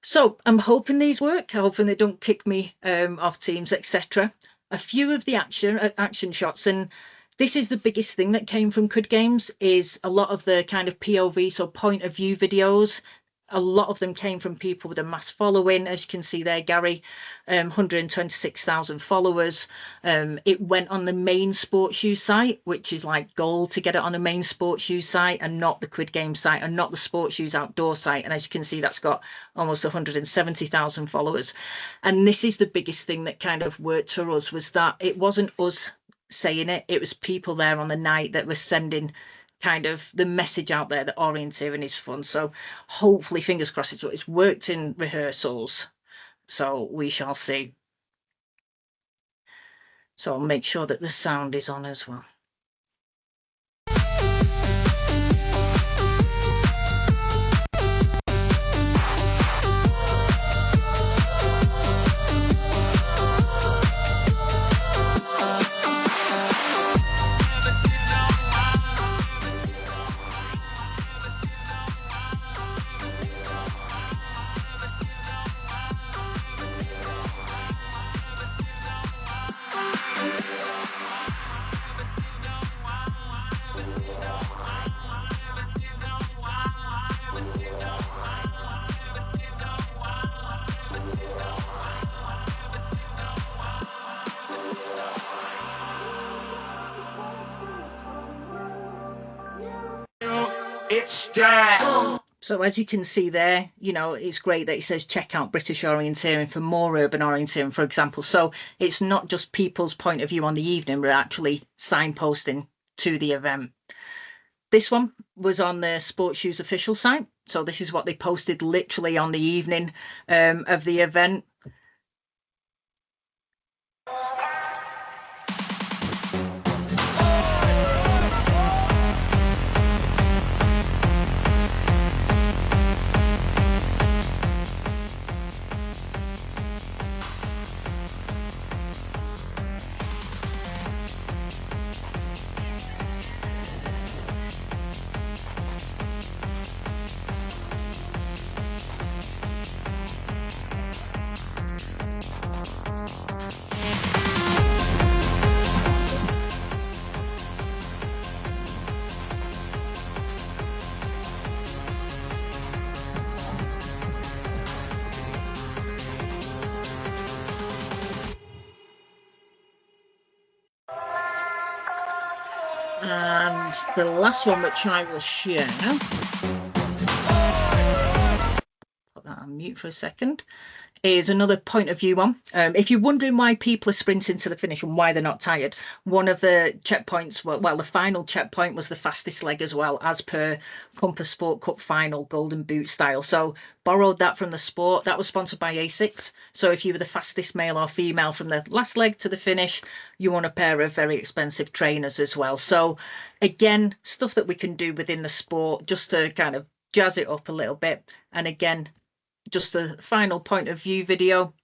So I'm hoping these work. I'm hoping they don't kick me off teams, etc. A few of the action shots, and this is the biggest thing that came from Quid Games, is a lot of the kind of POV, so point of view videos. A lot of them came from people with a mass following, as you can see there, Gary, 126,000 followers. It went on the main sports use site, which is like gold to get it on a main sports use site and not the Quid Game site and not the sports use outdoor site. And as you can see, that's got almost 170,000 followers. And this is the biggest thing that kind of worked for us, was that it wasn't us saying it, it was people there on the night that were sending kind of the message out there that orienteering is fun. So hopefully, fingers crossed, it's worked in rehearsals. So we shall see. So I'll make sure that the sound is on as well. It's there. So as you can see there, you know, it's great that it says check out British Orienteering for more urban orienteering, for example. So it's not just people's point of view on the evening, we're actually signposting to the event. This one was on the Sports Shoes official site. So this is what they posted literally on the evening of the event. And the last one, which I will share now, put that on mute for a second, is another point of view one. If you're wondering why people are sprinting to the finish and why they're not tired, one of the checkpoints, well, the final checkpoint was the fastest leg as well, as per Compass Sport Cup final golden boot style. So borrowed that from the sport. That was sponsored by ASICS. So if you were the fastest male or female from the last leg to the finish, you won a pair of very expensive trainers as well. So again, stuff that we can do within the sport just to kind of jazz it up a little bit. And again, just the final point of view video.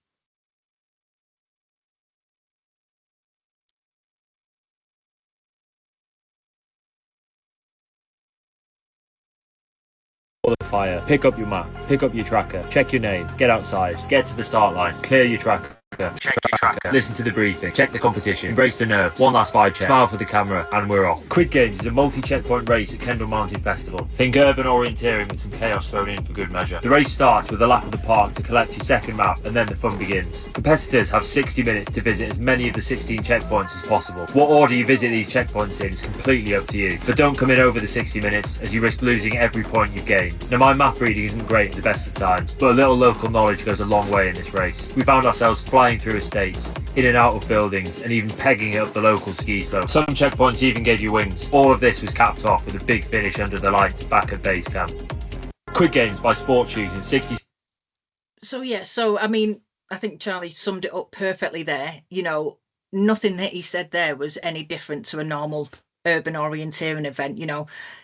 The fire, pick up your map, pick up your tracker, check your name, get outside, get to the start line, clear your tracker, check your tracker, listen to the briefing, check the competition, embrace the nerves, one last vibe check, smile for the camera, and we're off. Quid Games is a multi-checkpoint race at Kendal Mountain Festival. Think urban orienteering with some chaos thrown in for good measure. The race starts with a lap of the park to collect your second map, and then the fun begins. Competitors have 60 minutes to visit as many of the 16 checkpoints as possible. What order you visit these checkpoints in is completely up to you, but don't come in over the 60 minutes as you risk losing every point you've gained. Now, my map reading isn't great at the best of times, but a little local knowledge goes a long way in this race. We found ourselves flying through estates, in and out of buildings, and even pegging it up the local ski slope. Some checkpoints even gave you wings. All of this was capped off with a big finish under the lights back at base camp. Quid Games by Sports Shoes in 60. So yeah, so I mean, I think Charlie summed it up perfectly there. You know, nothing that he said there was any different to a normal urban orienteering event.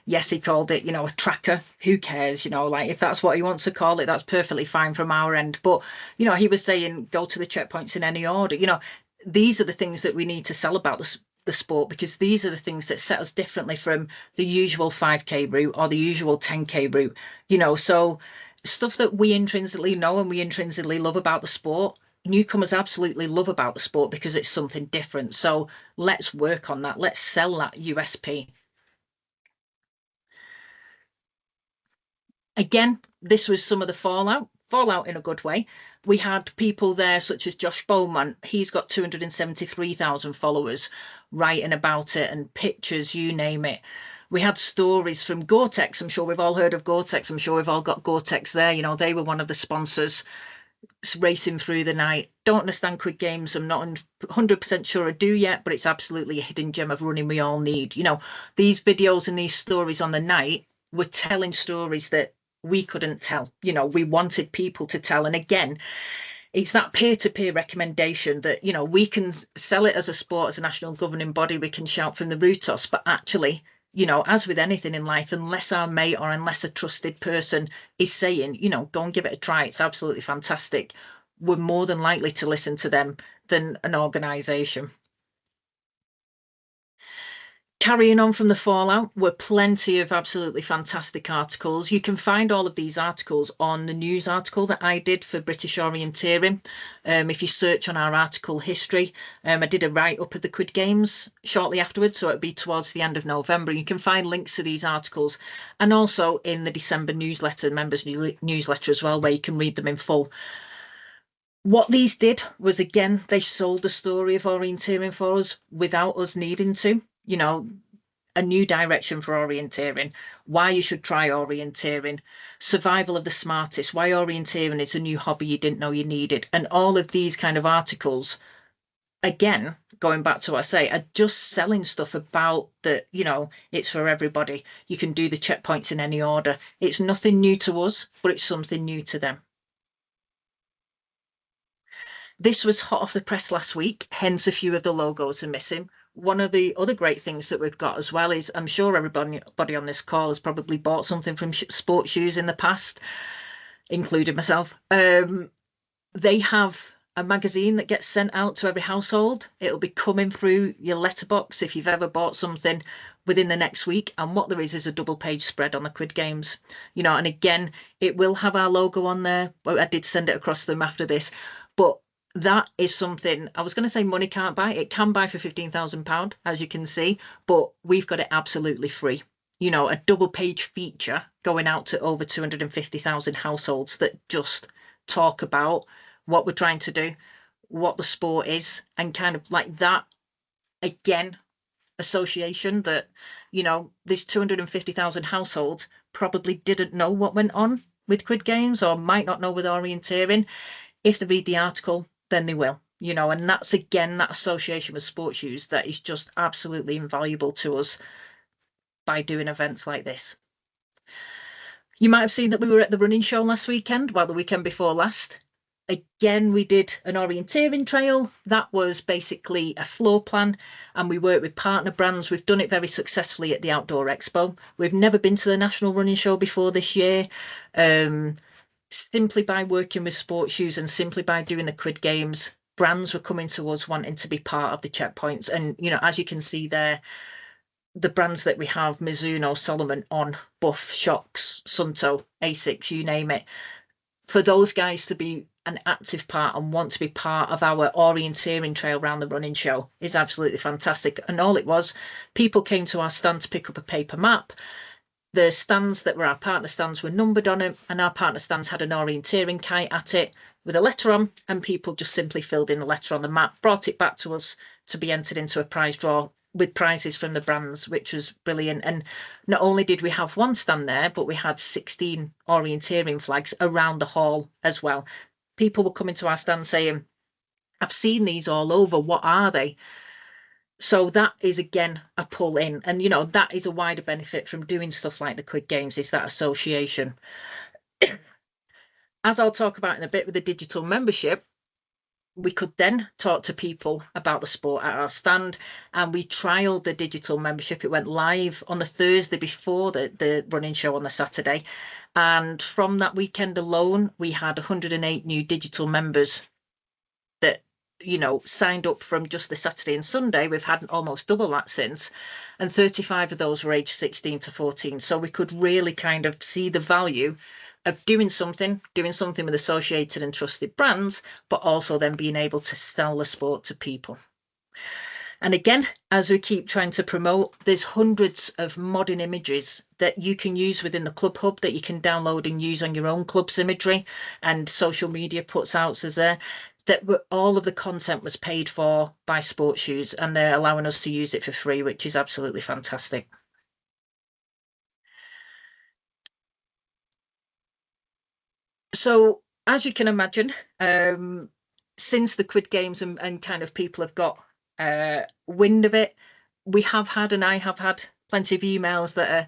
Yes, he called it, a tracker. Who cares? Like if that's what he wants to call it, that's perfectly fine from our end. But, he was saying go to the checkpoints in any order. These are the things that we need to sell about the sport, because these are the things that set us differently from the usual 5K route or the usual 10K route. So stuff that we intrinsically know and we intrinsically love about the sport, newcomers absolutely love about the sport because it's something different. So let's work on that. Let's sell that USP. Again, this was some of the fallout in a good way. We had people there such as Josh Bowman. He's got 273,000 followers writing about it, and pictures, you name it. We had stories from Gore-Tex. I'm sure we've all heard of Gore-Tex. I'm sure we've all got Gore-Tex there. They were one of the sponsors racing through the night. Don't understand Quid Games. I'm not 100% sure I do yet, but it's absolutely a hidden gem of running we all need. These videos and these stories on the night were telling stories that we couldn't tell. We wanted people to tell. And again, it's that peer-to-peer recommendation that, we can sell it as a sport, as a national governing body, we can shout from the rooftops, but actually, as with anything in life, unless our mate or unless a trusted person is saying, go and give it a try, it's absolutely fantastic, we're more than likely to listen to them than an organisation. Carrying on from the fallout were plenty of absolutely fantastic articles. You can find all of these articles on the news article that I did for British Orienteering. If you search on our article history, I did a write-up of the Quid Games shortly afterwards, so it'll be towards the end of November. You can find links to these articles, and also in the December newsletter, members' newsletter as well, where you can read them in full. What these did was, again, they sold the story of orienteering for us without us needing to. A new direction for orienteering, why you should try orienteering, survival of the smartest, why orienteering is a new hobby you didn't know you needed. And all of these kind of articles, again, going back to what I say, are just selling stuff about that, it's for everybody. You can do the checkpoints in any order. It's nothing new to us, but it's something new to them. This was hot off the press last week, hence a few of the logos are missing. One of the other great things that we've got as well is, I'm sure everybody on this call has probably bought something from Sports Shoes in the past, including myself. They have a magazine that gets sent out to every household. It'll be coming through your letterbox if you've ever bought something within the next week. And what there is a double page spread on the Quid Games. And again, it will have our logo on there. Well, I did send it across to them after this, but that is something, I was going to say money can't buy. It can buy for £15,000, as you can see, but we've got it absolutely free. A double page feature going out to over 250,000 households that just talk about what we're trying to do, what the sport is, and kind of like that, again, association that, this 250,000 households probably didn't know what went on with Quid Games or might not know with orienteering. If they read the article, then they will, and that's, again, that association with Sports Shoes that is just absolutely invaluable to us by doing events like this. You might have seen that we were at the running show last weekend, well, the weekend before last. Again, we did an orienteering trail. That was basically a floor plan, and we worked with partner brands. We've done it very successfully at the Outdoor Expo. We've never been to the National Running Show before this year. Simply by working with Sports Shoes and simply by doing the Quid Games, brands were coming to us wanting to be part of the checkpoints. And, as you can see there, the brands that we have, Mizuno, Solomon, On, Buff, Shocks, Sunto, Asics, you name it, for those guys to be an active part and want to be part of our orienteering trail around the running show is absolutely fantastic. And all it was, people came to our stand to pick up a paper map. The stands that were our partner stands were numbered on them, and our partner stands had an orienteering kite at it with a letter on, and people just simply filled in the letter on the map, brought it back to us to be entered into a prize draw with prizes from the brands, which was brilliant. And not only did we have one stand there, but we had 16 orienteering flags around the hall as well. People were coming to our stand saying, I've seen these all over, what are they? So that is, again, a pull in. And, that is a wider benefit from doing stuff like the Quid Games, is that association. As I'll talk about in a bit with the digital membership, we could then talk to people about the sport at our stand, and we trialed the digital membership. It went live on the Thursday before the running show on the Saturday. And from that weekend alone, we had 108 new digital members that signed up from just the Saturday and Sunday. We've had almost double that since, and 35 of those were aged 16 to 14. So we could really kind of see the value of doing something with associated and trusted brands, but also then being able to sell the sport to people. And again, as we keep trying to promote, there's hundreds of modern images that you can use within the Club Hub that you can download and use on your own club's imagery, and social media puts out as there. That all of the content was paid for by Sports Shoes, and they're allowing us to use it for free, which is absolutely fantastic. So, as you can imagine, since the Quid Games and kind of people have got wind of it, we have had, and I have had plenty of emails that are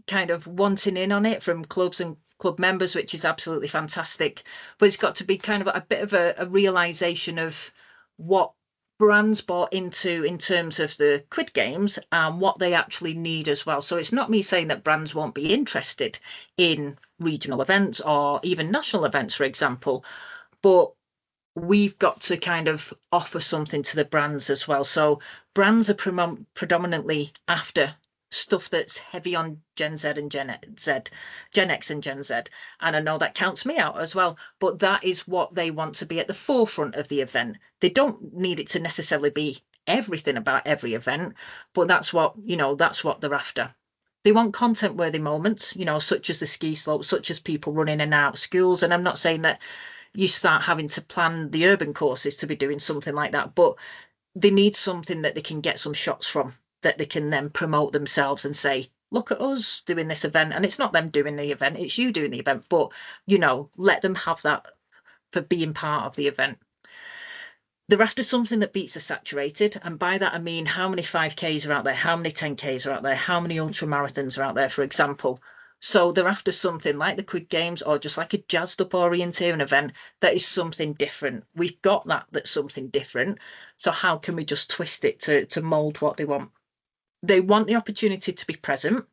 kind of wanting in on it from clubs and club members, which is absolutely fantastic. But it's got to be kind of a bit of a realization of what brands bought into in terms of the Quid Games and what they actually need as well. So it's not me saying that brands won't be interested in regional events or even national events, for example, but we've got to kind of offer something to the brands as well. So brands are predominantly after stuff that's heavy on Gen Z and Gen X and Gen Z. And I know that counts me out as well, but that is what they want to be at the forefront of the event. They don't need it to necessarily be everything about every event, but that's what they're after. They want content worthy moments, such as the ski slope, such as people running in and out of schools. And I'm not saying that you start having to plan the urban courses to be doing something like that, but they need something that they can get some shots from, that they can then promote themselves and say, look at us doing this event. And it's not them doing the event, it's you doing the event, but let them have that for being part of the event. They're after something that beats the saturated, and by that I mean how many 5Ks are out there, how many 10Ks are out there, how many ultra marathons are out there, for example. So they're after something like the Quid Games or just like a jazzed up orienteering event that is something different. We've got that's something different. So how can we just twist it to mold what they want? They want the opportunity to be present,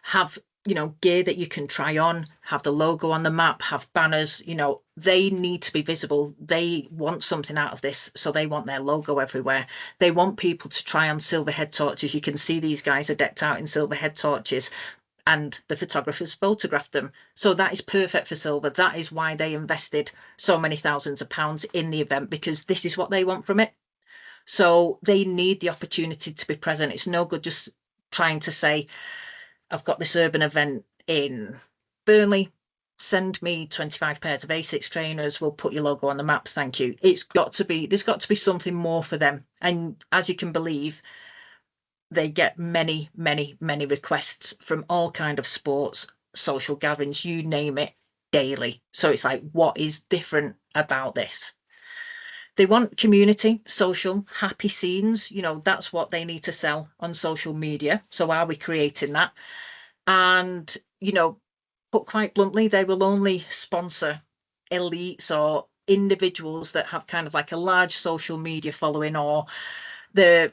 have gear that you can try on, have the logo on the map, have banners. They need to be visible. They want something out of this, so they want their logo everywhere. They want people to try on silver head torches. You can see these guys are decked out in silver head torches, and the photographers photographed them. So that is perfect for silver. That is why they invested so many thousands of pounds in the event, because this is what they want from it. So they need the opportunity to be present. It's no good just trying to say, I've got this urban event in Burnley, send me 25 pairs of Asics trainers, we'll put your logo on the map, thank you. There's got to be something more for them. And as you can believe, they get many, many, many requests from all kind of sports, social gatherings, you name it, daily. So it's like, what is different about this? They want community, social, happy scenes. That's what they need to sell on social media. So are we creating that? And, put quite bluntly, they will only sponsor elites or individuals that have kind of like a large social media following, or they've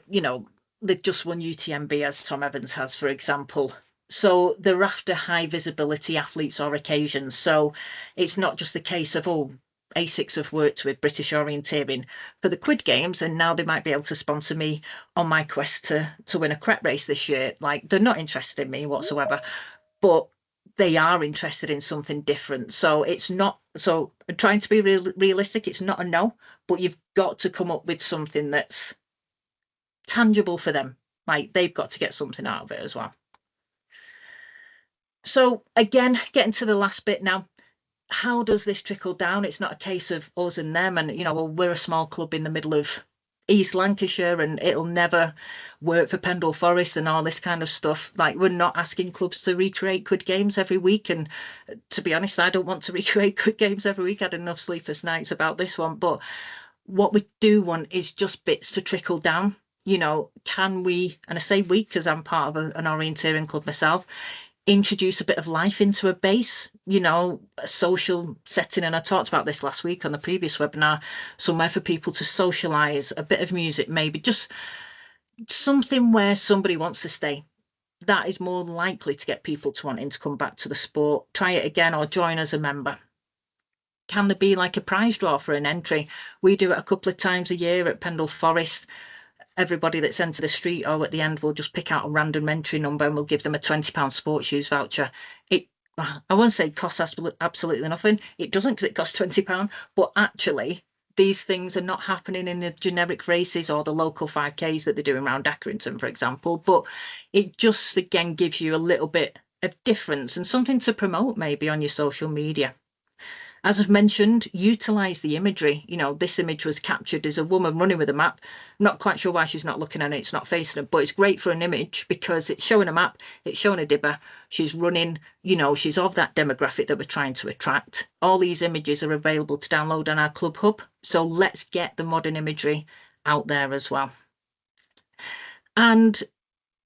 just won UTMB, as Tom Evans has, for example. So they're after high visibility athletes or occasions. So it's not just the case of, Asics have worked with British Orienteering for the Quid Games, and now they might be able to sponsor me on my quest to win a crep race this year. Like, they're not interested in me whatsoever, but they are interested in something different. So it's not, so trying to be realistic, it's not a no, but you've got to come up with something that's tangible for them. Like, they've got to get something out of it as well. So again, getting to the last bit now, how does this trickle down? It's not a case of us and them, and we're a small club in the middle of East Lancashire and it'll never work for Pendle Forest and all this kind of stuff. Like, we're not asking clubs to recreate Quid Games every week, and to be honest, I don't want to recreate Quid Games every week. I had enough sleepless nights about this one, but what we do want is just bits to trickle down. Can we, and I say we because I'm part of an orienteering club myself, introduce a bit of life into a base, a social setting. And I talked about this last week on the previous webinar, somewhere for people to socialize, a bit of music, maybe just something where somebody wants to stay. That is more likely to get people to wanting to come back to the sport, try it again, or join as a member. Can there be like a prize draw for an entry? We do it a couple of times a year at Pendle Forest. Everybody that's entered the street or at the end will just pick out a random entry number and we'll give them a £20 sports shoes voucher. I won't say it costs absolutely nothing. It doesn't, because it costs £20, but actually these things are not happening in the generic races or the local 5Ks that they're doing around Accrington, for example. But it just, again, gives you a little bit of difference and something to promote maybe on your social media. As I've mentioned, utilise the imagery. This image was captured as a woman running with a map. I'm not quite sure why she's not looking at it. It's not facing her, but it's great for an image because it's showing a map, it's showing a dibber, she's running, she's of that demographic that we're trying to attract. All these images are available to download on our Club Hub. So let's get the modern imagery out there as well. And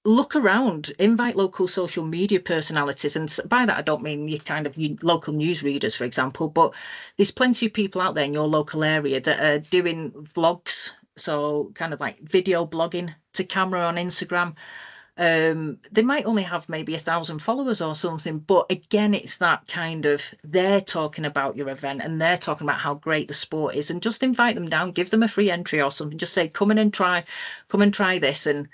look around, invite local social media personalities. And by that, I don't mean your kind of local news readers, for example, but there's plenty of people out there in your local area that are doing vlogs. So kind of like video blogging to camera on Instagram. They might only have maybe 1,000 followers or something, but again, it's that kind of, they're talking about your event and they're talking about how great the sport is, and just invite them down, give them a free entry or something, just say, come and try this, and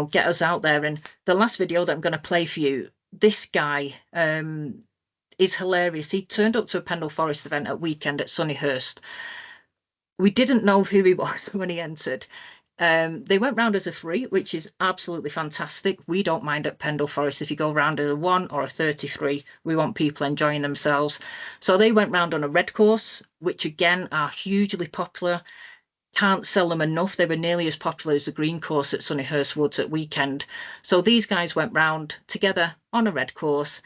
get us out there. And the last video that I'm going to play for you, this guy is hilarious. He turned up to a Pendle Forest event at weekend at Sunnyhurst. We didn't know who he was when he entered. They went round as a free, which is absolutely fantastic. We don't mind at Pendle Forest if you go round as a 1 or a 33. We want people enjoying themselves. So they went round on a red course, which again are hugely popular. Can't sell them enough. They were nearly as popular as the green course at Sunnyhurst Woods at weekend. So these guys went round together on a red course.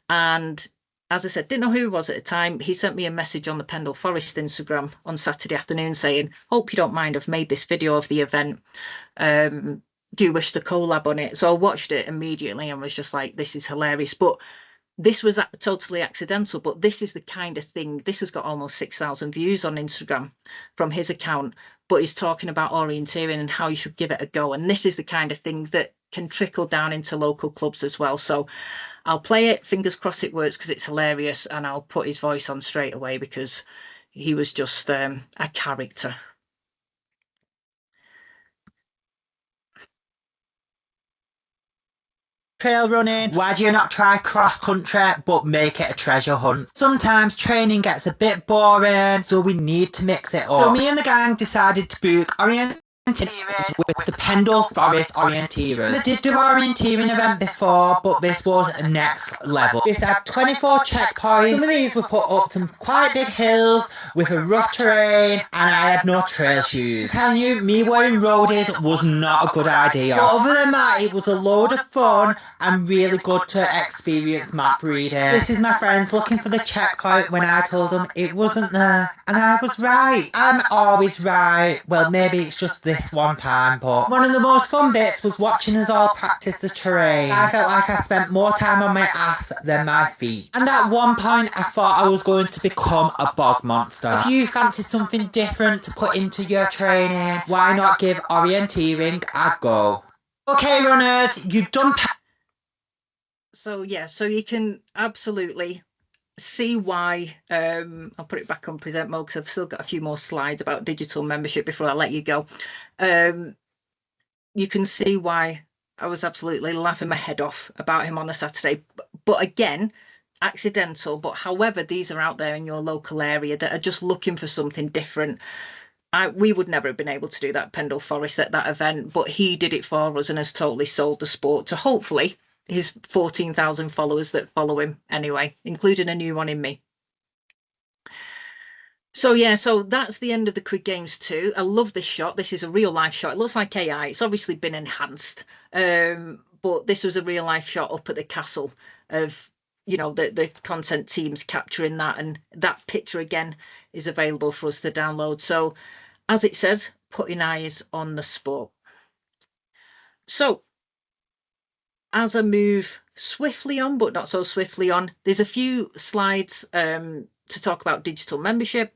And as I said, didn't know who he was at the time. He sent me a message on the Pendle Forest Instagram on Saturday afternoon saying, hope you don't mind, I've made this video of the event. Do you wish to collab on it? So I watched it immediately and was just like, this is hilarious. But this was totally accidental, but this is the kind of thing, this has got almost 6,000 views on Instagram from his account, but he's talking about orienteering and how you should give it a go. And this is the kind of thing that can trickle down into local clubs as well. So I'll play it, fingers crossed it works because it's hilarious, and I'll put his voice on straight away because he was just a character. Trail running, why do you not try cross country but make it a treasure hunt? Sometimes training gets a bit boring, so we need to mix it up. So me and the gang decided to book orienteering with the Pendle Forest Orienteering. They did do orienteering event before, but this was next level. This had 24 checkpoints. Some of these were put up some quite big hills with a rough terrain, and I had no trail shoes. I'm telling you, me wearing roadies was not a good idea. But other than that, it was a load of fun and really good to experience map reading. This is my friends looking for the checkpoint when I told them it wasn't there, and I was right. I'm always right. Well, maybe it's just this one time, but one of the most fun bits was watching us all practice the terrain. I felt like I spent more time on my ass than my feet. And at one point I thought I was going to become a bog monster. If you fancy something different to put into your training, why not give orienteering a go? Okay runners, you've done... So yeah, so you can absolutely see why. I'll put it back on present mode because I've still got a few more slides about digital membership before I let you go. You can see why I was absolutely laughing my head off about him on a Saturday. But again, accidental. But however, these are out there in your local area that are just looking for something different. We would never have been able to do that Pendle Forest at that event, but he did it for us and has totally sold the sport to hopefully his 14,000 followers that follow him anyway, including a new one in me. So yeah, so that's the end of the Quid Games 2. I love this shot. This is a real life shot. It looks like AI. It's obviously been enhanced. But this was a real life shot up at the castle of, the content teams capturing that. And that picture again is available for us to download. So as it says, putting eyes on the sport. So as I move swiftly on, but not so swiftly on, there's a few slides to talk about digital membership.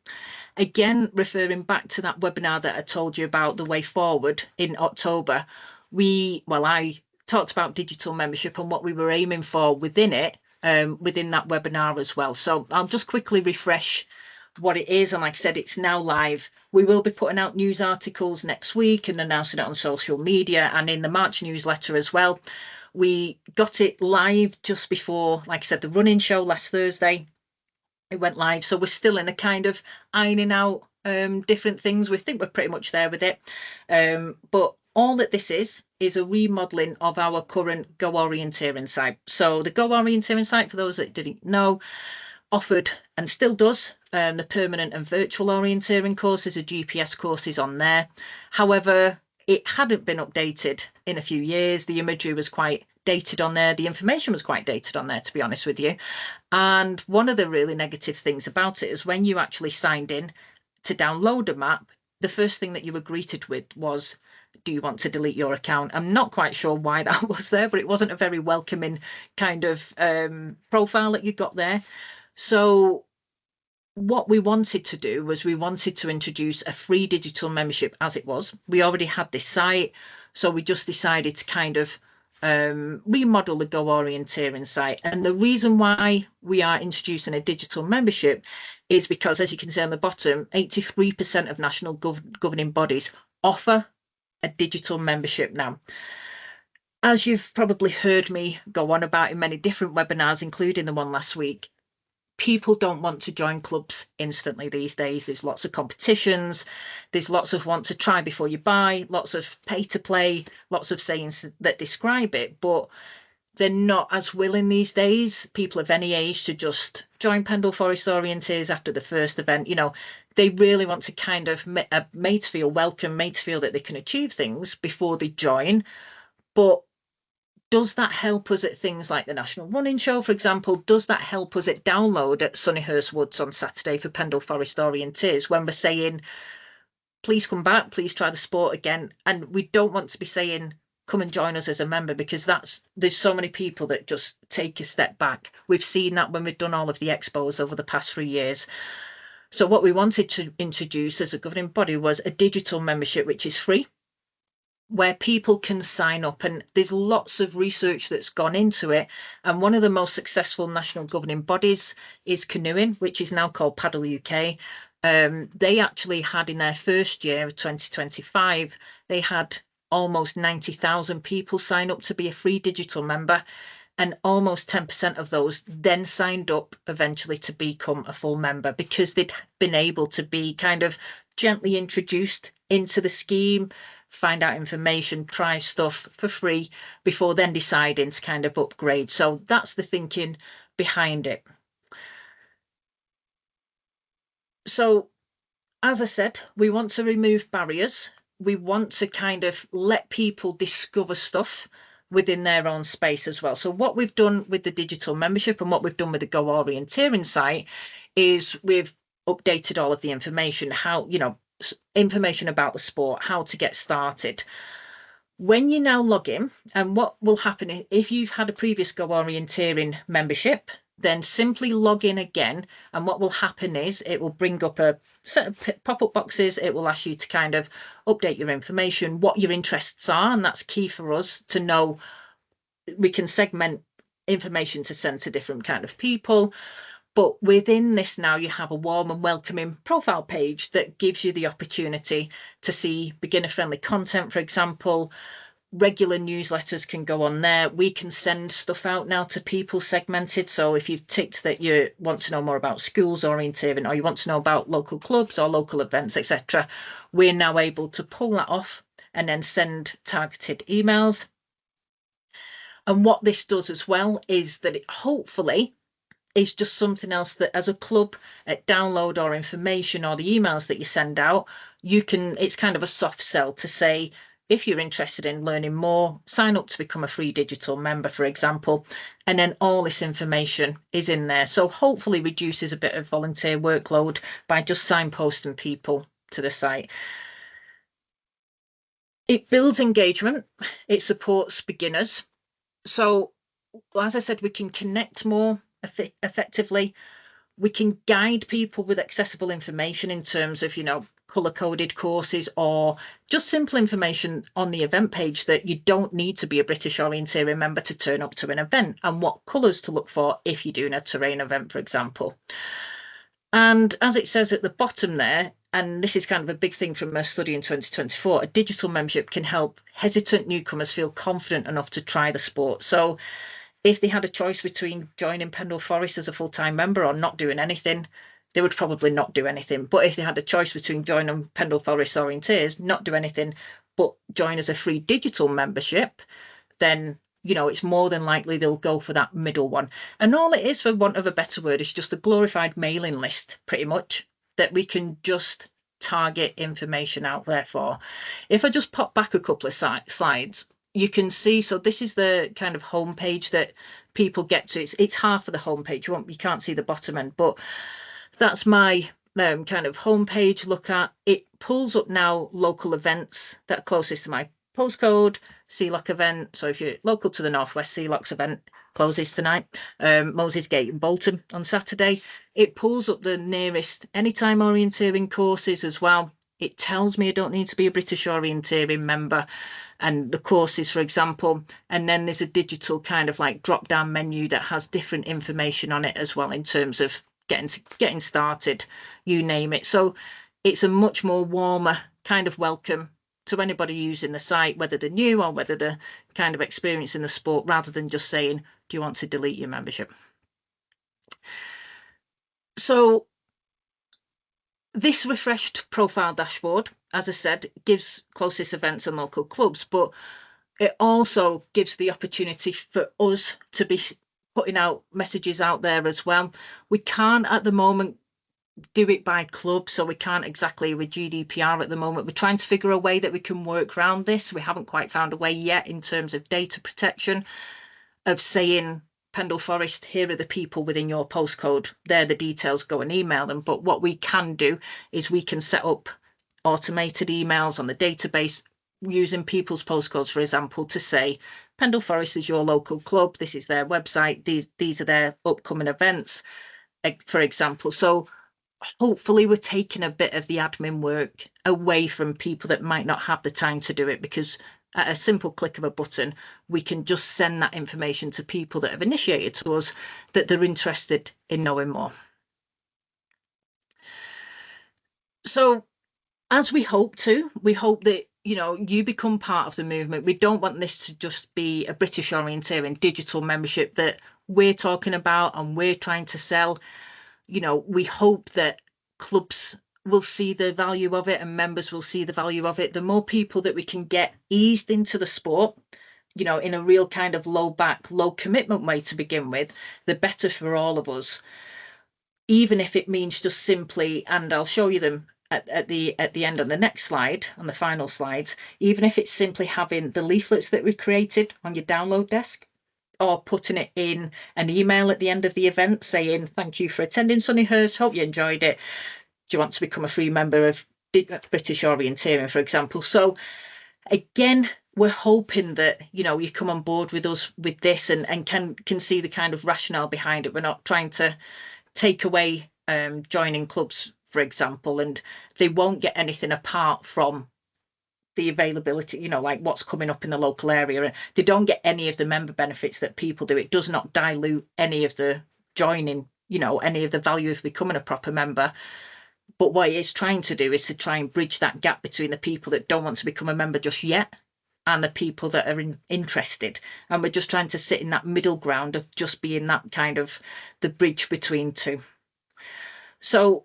Again, referring back to that webinar that I told you about, the way forward in October, I talked about digital membership and what we were aiming for within it, within that webinar as well. So I'll just quickly refresh what it is. And like I said, it's now live. We will be putting out news articles next week and announcing it on social media and in the March newsletter as well. We got it live just before, like I said, the running show last Thursday. It went live. So we're still in a kind of ironing out different things. We think we're pretty much there with it. But all that this is a remodeling of our current Go Orienteering site. So the Go Orienteering site, for those that didn't know, offered and still does the permanent and virtual orienteering courses, the GPS courses on there. However, it hadn't been updated in a few years. The imagery was quite dated on there. The information was quite dated on there, to be honest with you. And one of the really negative things about it is when you actually signed in to download a map, the first thing that you were greeted with was, do you want to delete your account? I'm not quite sure why that was there, but it wasn't a very welcoming kind of profile that you got there. So what we wanted to do was we wanted to introduce a free digital membership as it was. We already had this site, so we just decided to kind of remodel the Go Orienteering site. And the reason why we are introducing a digital membership is because, as you can see on the bottom, 83% of national governing bodies offer a digital membership now. As you've probably heard me go on about in many different webinars, including the one last week, people don't want to join clubs instantly these days. There's lots of competitions. There's lots of want to try before you buy, lots of pay to play, lots of sayings that describe it, but they're not as willing these days, people of any age, to just join Pendle Forest Orienteers after the first event. You know, they really want to kind of made to feel welcome, made to feel that they can achieve things before they join. But does that help us at things like the National Running Show, for example? Does that help us at download at Sunnyhurst Woods on Saturday for Pendle Forest Orienteers when we're saying, please come back, please try the sport again? And we don't want to be saying, come and join us as a member, because there's so many people that just take a step back. We've seen that when we've done all of the expos over the past 3 years. So what we wanted to introduce as a governing body was a digital membership, which is free, where people can sign up. And there's lots of research that's gone into it. And one of the most successful national governing bodies is Canoeing, which is now called Paddle UK. They actually had, in their first year of 2025, they had almost 90,000 people sign up to be a free digital member. And almost 10% of those then signed up eventually to become a full member, because they'd been able to be kind of gently introduced into the scheme, find out information, try stuff for free before then deciding to kind of upgrade. So that's the thinking behind it. So, as I said, we want to remove barriers. We want to kind of let people discover stuff within their own space as well. So what we've done with the digital membership and what we've done with the Go Orienteering site is we've updated all of the information, information about the sport, how to get started. When you now log in, and what will happen if you've had a previous Go Orienteering membership, then simply log in again. And what will happen is it will bring up a set of pop-up boxes. It will ask you to kind of update your information, what your interests are. And that's key for us to know. We can segment information to send to different kind of people. But within this now, you have a warm and welcoming profile page that gives you the opportunity to see beginner-friendly content, for example. Regular newsletters can go on there. We can send stuff out now to people segmented. So if you've ticked that you want to know more about schools orienteering, or you want to know about local clubs or local events, etc., we're now able to pull that off and then send targeted emails. And what this does as well is that it hopefully is just something else that, as a club, at download or information or the emails that you send out, it's kind of a soft sell to say, if you're interested in learning more, sign up to become a free digital member, for example, and then all this information is in there. So hopefully reduces a bit of volunteer workload by just signposting people to the site. It builds engagement. It supports beginners. So, as I said, we can connect more effectively. We can guide people with accessible information in terms of, color-coded courses or just simple information on the event page that you don't need to be a British Orienteering member to turn up to an event, and what colours to look for if you're doing a terrain event, for example. And as it says at the bottom there, and this is kind of a big thing from a study in 2024, a digital membership can help hesitant newcomers feel confident enough to try the sport. So if they had a choice between joining Pendle Forest as a full-time member or not doing anything, they would probably not do anything. But if they had a choice between joining Pendle Forest Orienteers, not do anything, but join as a free digital membership, then it's more than likely they'll go for that middle one. And all it is, for want of a better word, is just a glorified mailing list, pretty much, that we can just target information out there for. If I just pop back a couple of slides, you can see, so this is the kind of homepage that people get to. It's half of the homepage. You can't see the bottom end, but that's my kind of homepage. Look at it, pulls up now local events that are closest to my postcode. Sealock event. So if you're local to the northwest, Sealock's event closes tonight. Moses Gate in Bolton on Saturday. It pulls up the nearest anytime orienteering courses as well. It tells me I don't need to be a British Orienteering member, and the courses, for example. And then there's a digital kind of like drop down menu that has different information on it as well in terms of getting started, you name it. So it's a much more warmer kind of welcome to anybody using the site, whether they're new or whether they're kind of experiencing the sport, rather than just saying, do you want to delete your membership? So this refreshed profile dashboard, as I said, gives closest events and local clubs, but it also gives the opportunity for us to be putting out messages out there as well. We can't at the moment do it by club, so we can't exactly with GDPR at the moment. We're trying to figure a way that we can work around this. We haven't quite found a way yet in terms of data protection, of saying, Pendle Forest, here are the people within your postcode, they're the details, go and email them. But what we can do is we can set up automated emails on the database using people's postcodes, for example, to say, Pendle Forest is your local club, this is their website, these are their upcoming events, for example. So hopefully we're taking a bit of the admin work away from people that might not have the time to do it, because at a simple click of a button, we can just send that information to people that have initiated to us that they're interested in knowing more. So as we hope that, you become part of the movement. We don't want this to just be a British Orienteering digital membership that we're talking about and we're trying to sell. We hope that clubs will see the value of it and members will see the value of it. The more people that we can get eased into the sport, in a real kind of low back, low commitment way to begin with, the better for all of us. Even if it means just simply, and I'll show you them at the end on the next slide, on the final slides, even if it's simply having the leaflets that we've created on your download desk, or putting it in an email at the end of the event saying, thank you for attending Sunnyhurst, hope you enjoyed it. Do you want to become a free member of British Orienteering, for example? So again, we're hoping that, you come on board with us with this and can see the kind of rationale behind it. We're not trying to take away joining clubs, for example, and they won't get anything apart from the availability, like what's coming up in the local area. They don't get any of the member benefits that people do. It does not dilute any of the joining, any of the value of becoming a proper member. But what it's trying to do is to try and bridge that gap between the people that don't want to become a member just yet and the people that are interested. And we're just trying to sit in that middle ground of just being that kind of the bridge between two. So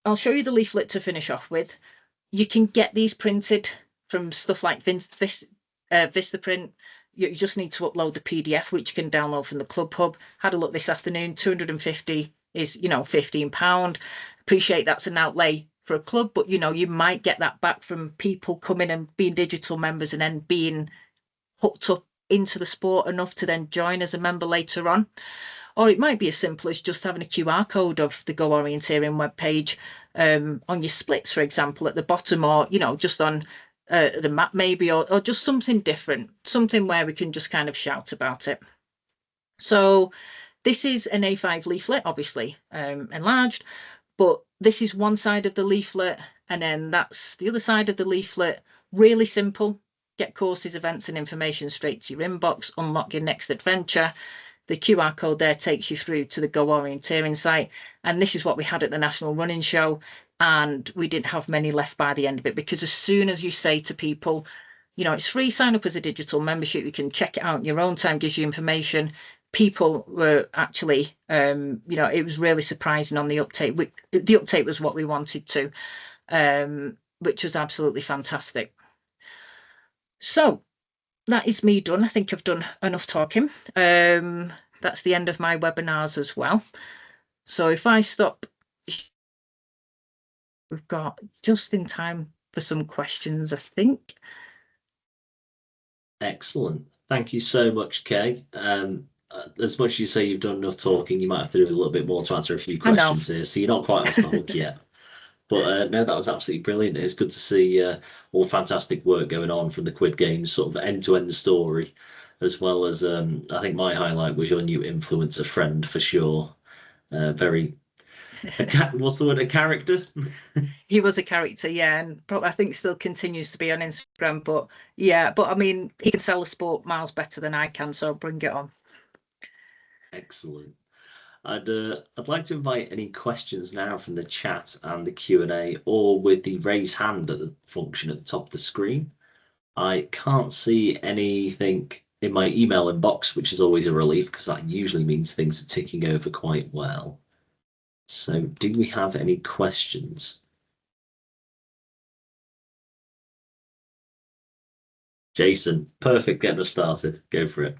I'll show you the leaflet to finish off with. You can get these printed from stuff like Vistaprint. You just need to upload the PDF, which you can download from the Club Hub. Had a look this afternoon, 250 is, £15. Appreciate that's an outlay for a club, but, you might get that back from people coming and being digital members and then being hooked up into the sport enough to then join as a member later on. Or it might be as simple as just having a QR code of the Go Orienteering webpage on your splits, for example, at the bottom, or, just on the map maybe, or just something different, something where we can just kind of shout about it. So this is an A5 leaflet, obviously enlarged, but this is one side of the leaflet, and then that's the other side of the leaflet. Really simple. Get courses, events, and information straight to your inbox. Unlock your next adventure. The QR code there takes you through to the Go Orienteering site. And this is what we had at the National Running Show. And we didn't have many left by the end of it, because as soon as you say to people, you know, it's free, sign up as a digital membership, you can check it out in your own time, gives you information. People were actually, you know, it was really surprising on the uptake. The uptake was what we wanted to, which was absolutely fantastic. So that is me done. I think I've done enough talking. That's the end of my webinars as well. So if I stop, we've got just in time for some questions, I think. Excellent. Thank you so much, Kay. As much as you say you've done enough talking, you might have to do a little bit more to answer a few questions here. So you're not quite off the hook yet. But no, that was absolutely brilliant. It's good to see all the fantastic work going on from the Quid Games, sort of end-to-end story, as well as I think my highlight was your new influencer friend for sure. What's the word? A character? He was a character, yeah, and I think still continues to be on Instagram. But yeah, but I mean, he can sell the sport miles better than I can, so bring it on. Excellent. I'd like to invite any questions now from the chat and the Q&A, or with the raise hand at the function at the top of the screen. I can't see anything in my email inbox, which is always a relief because that usually means things are ticking over quite well. So do we have any questions? Jason, perfect, getting us started. Go for it.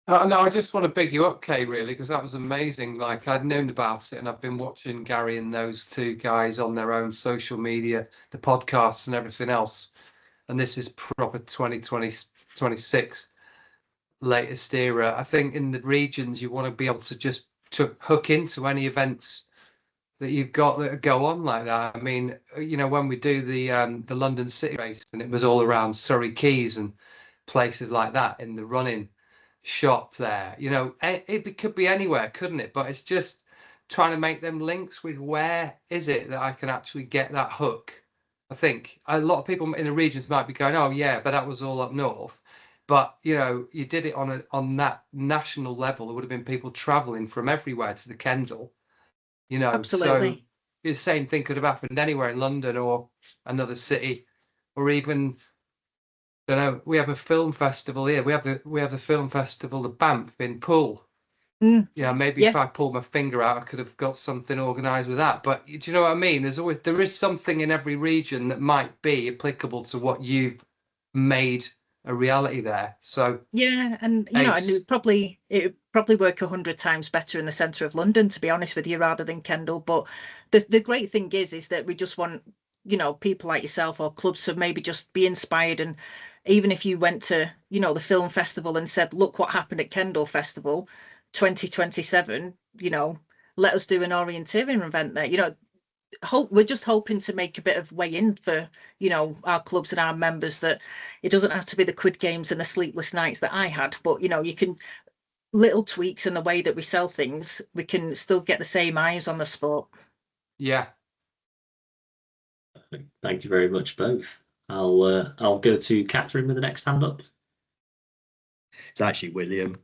No, I just want to big you up, Kay, really, because that was amazing. Like, I'd known about it, and I've been watching Gary and those two guys on their own social media, the podcasts and everything else. And this is proper 2026 latest era. I think in the regions, you want to be able to just to hook into any events that you've got that go on like that. I mean, you know, when we do the London City race, and it was all around Surrey Quays and places like that in the running shop there, you know, it could be anywhere, couldn't it? But it's just trying to make them links with where is it that I can actually get that hook. I think a lot of people in the regions might be going, oh yeah, but that was all up north. But you know, you did it on that national level. There would have been people traveling from everywhere to the Kendall, you know. Absolutely. So the same thing could have happened anywhere in London or another city, or even, you know, we have a film festival here. We have the film festival, the Banff in Poole. Yeah, maybe if I pulled my finger out, I could have got something organised with that. But do you know what I mean? There is something in every region that might be applicable to what you've made a reality there. So yeah, and you know, and it would probably work 100 times better in the centre of London, to be honest with you, rather than Kendal. But the great thing is that we just want, you know, people like yourself or clubs to maybe just be inspired. And even if you went to, you know, the film festival and said, look what happened at Kendal Festival 2027, you know, let us do an orienteering event there. You know, we're just hoping to make a bit of way in for, you know, our clubs and our members, that it doesn't have to be the Quid Games and the sleepless nights that I had, but you know, you can, little tweaks in the way that we sell things, we can still get the same eyes on the sport. Yeah. Thank you very much, both. I'll go to Catherine with the next hand up. It's actually William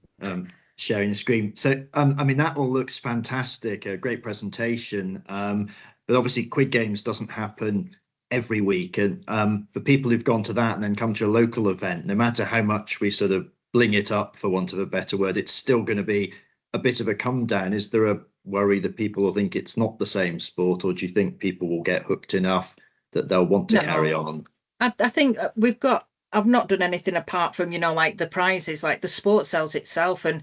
sharing the screen. So I mean, that all looks fantastic, a great presentation. But obviously Quid Games doesn't happen every week. And for people who've gone to that and then come to a local event, no matter how much we sort of bling it up, for want of a better word, it's still going to be a bit of a come down. Is there a worry that people will think it's not the same sport, or do you think people will get hooked enough that they'll want to carry on? I think I've not done anything apart from, you know, like the prizes, like the sport sells itself. And,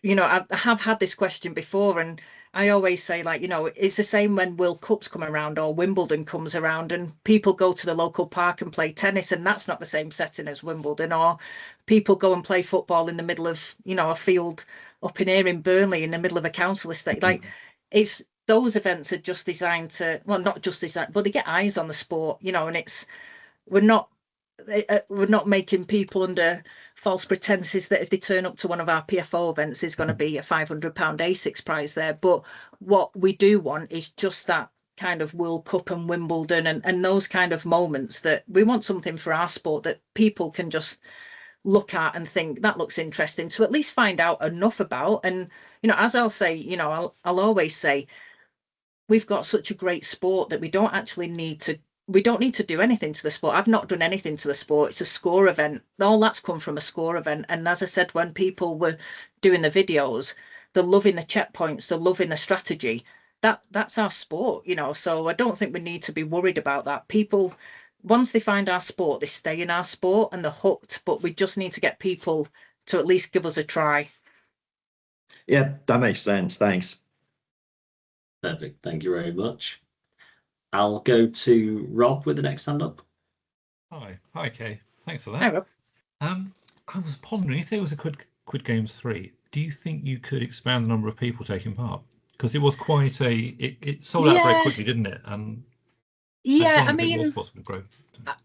you know, I have had this question before, and I always say, like, you know, it's the same when World Cups come around or Wimbledon comes around and people go to the local park and play tennis, and that's not the same setting as Wimbledon. Or people go and play football in the middle of, you know, a field up in here in Burnley in the middle of a council estate. Like, it's those events are just designed to, well, not just designed, but they get eyes on the sport, you know, and we're not we're not making people under false pretenses that if they turn up to one of our PFO events, there's going to be a £500 A6 prize there. But what we do want is just that kind of World Cup and Wimbledon and those kind of moments, that we want something for our sport that people can just look at and think that looks interesting, to at least find out enough about. And, you know, as I'll say, you know, I'll always say, we've got such a great sport that we don't need to do anything to the sport. I've not done anything to the sport. It's a score event. All that's come from a score event. And as I said, when people were doing the videos, they're loving the checkpoints, they're loving the strategy. That's our sport, you know. So I don't think we need to be worried about that. People, once they find our sport, they stay in our sport and they're hooked. But we just need to get people to at least give us a try. Yeah, that makes sense. Thanks. Perfect. Thank you very much. I'll go to Rob with the next hand up. Hi, Kay. Thanks for that. Hi, Rob. I was pondering, if there was a Quid Games 3, do you think you could expand the number of people taking part? Because it was quite it sold out very quickly, didn't it? And yeah, I it mean, was possible to grow.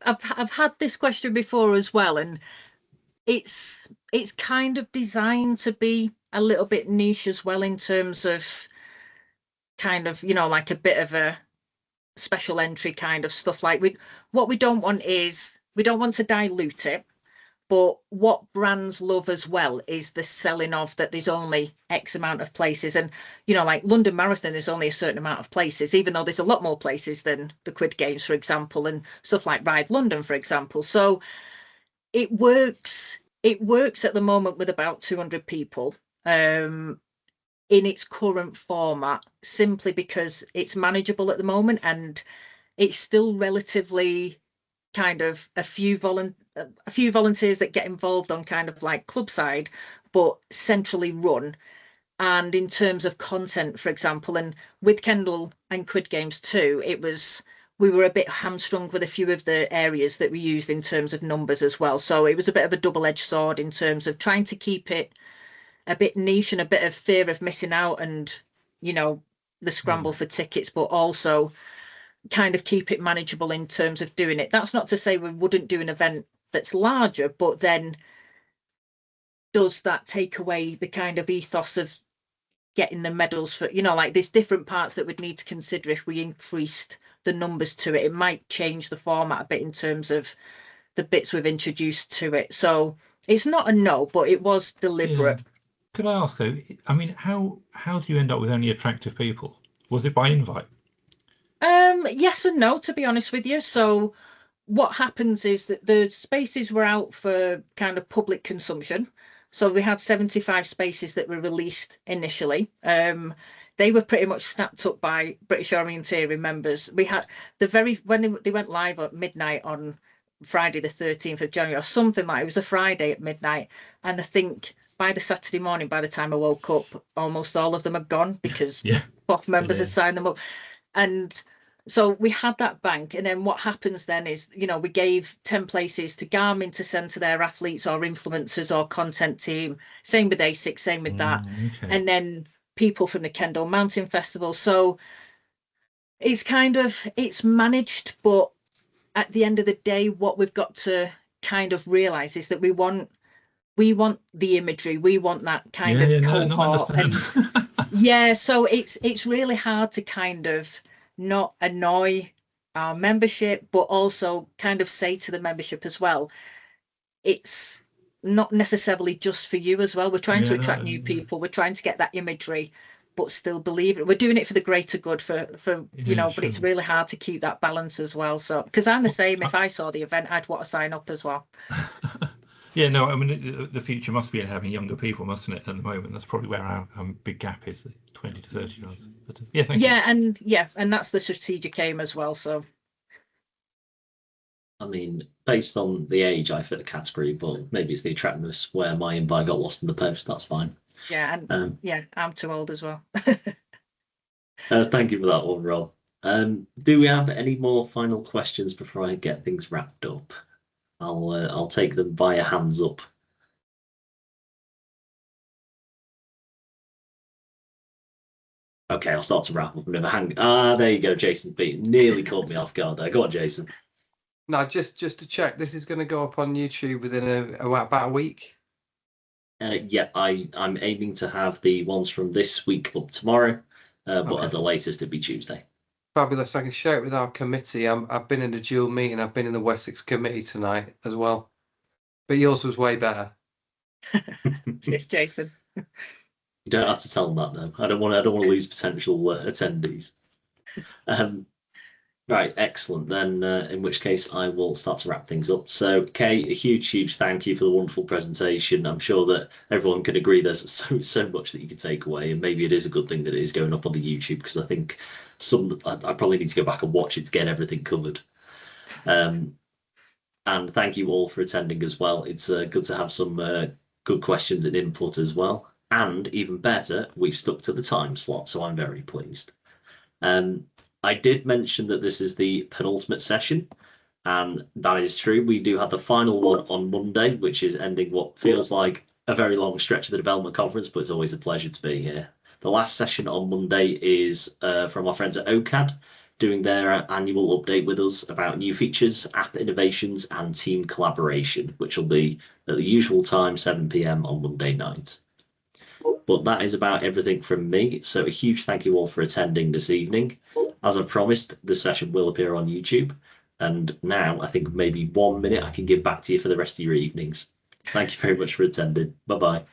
I've had this question before as well, and it's kind of designed to be a little bit niche as well, in terms of kind of, you know, like a bit of a special entry kind of stuff. Like what we don't want is, we don't want to dilute it, but what brands love as well is the selling of that there's only X amount of places. And, you know, like London Marathon, there's only a certain amount of places, even though there's a lot more places than the Quid Games, for example, and stuff like Ride London, for example. So it works at the moment with about 200 people in its current format, simply because it's manageable at the moment, and it's still relatively kind of a few volunteers that get involved on kind of like club side, but centrally run. And in terms of content, for example, and with Kendall and Quid Games too, we were a bit hamstrung with a few of the areas that we used in terms of numbers as well. So it was a bit of a double-edged sword in terms of trying to keep it a bit niche and a bit of fear of missing out, and, you know, the scramble for tickets, but also kind of keep it manageable in terms of doing it. That's not to say we wouldn't do an event that's larger, but then does that take away the kind of ethos of getting the medals for, you know, like there's different parts that we'd need to consider if we increased the numbers to it. It might change the format a bit in terms of the bits we've introduced to it. So it's not a no, but it was deliberate. Yeah. Could I ask though, I mean, how do you end up with only attractive people? Was it by invite? Yes and no, to be honest with you. So what happens is that the spaces were out for kind of public consumption. So we had 75 spaces that were released initially. They were pretty much snapped up by British Orienteering members. We had when they went live at midnight on Friday the 13th of January or something, like it was a Friday at midnight, and I think by the Saturday morning, by the time I woke up, almost all of them had gone because both members had signed them up. And so we had that bank. And then what happens then is, you know, we gave 10 places to Garmin to send to their athletes or influencers or content team. Same with ASIC, same with that. Okay. And then people from the Kendall Mountain Festival. So it's kind of, it's managed, but at the end of the day, what we've got to kind of realize is that we want the imagery, we want that kind of cohort. And yeah, so it's really hard to kind of not annoy our membership, but also kind of say to the membership as well, it's not necessarily just for you as well. We're trying to attract new people, we're trying to get that imagery, but still believe it. We're doing it for the greater good, for you know, but it's really hard to keep that balance as well. So because I'm the same, if I saw the event, I'd want to sign up as well. Yeah, no, I mean, the future must be in having younger people, mustn't it? At the moment, that's probably where our big gap is, the 20 to 30 year olds. But yeah, thank you. And that's the strategic aim as well. So, I mean, based on the age, I fit the category, but maybe it's the attractiveness where my invite got lost in the post. That's fine. Yeah, and I'm too old as well. Thank you for that one, Rob. Do we have any more final questions before I get things wrapped up? I'll take them via hands up. Okay, I'll start to wrap up. There you go, Jason beat. Nearly caught me off guard there. Go on, Jason. Now, just to check, this is going to go up on YouTube within about a week. Yeah, I'm aiming to have the ones from this week up tomorrow, but Okay. at the latest it'd be Tuesday. Fabulous. I can share it with our committee. I've been in a dual meeting. I've been in the Wessex committee tonight as well. But yours was way better. Cheers, Jason. You don't have to tell them that though. I don't want to lose potential attendees. Right, excellent. Then, in which case, I will start to wrap things up. So, Kay, a huge thank you for the wonderful presentation. I'm sure that everyone can agree there's so much that you can take away, and maybe it is a good thing that it is going up on the YouTube, because I think I probably need to go back and watch it to get everything covered. And thank you all for attending as well. It's good to have some good questions and input as well. And even better, we've stuck to the time slot, so I'm very pleased. I did mention that this is the penultimate session, and that is true. We do have the final one on Monday, which is ending what feels like a very long stretch of the development conference, but it's always a pleasure to be here. The last session on Monday is from our friends at OCAD, doing their annual update with us about new features, app innovations, and team collaboration, which will be at the usual time, 7 p.m. on Monday night. But that is about everything from me. So a huge thank you all for attending this evening. As I promised, the session will appear on YouTube. And now I think maybe 1 minute I can give back to you for the rest of your evenings. Thank you very much for attending. Bye-bye.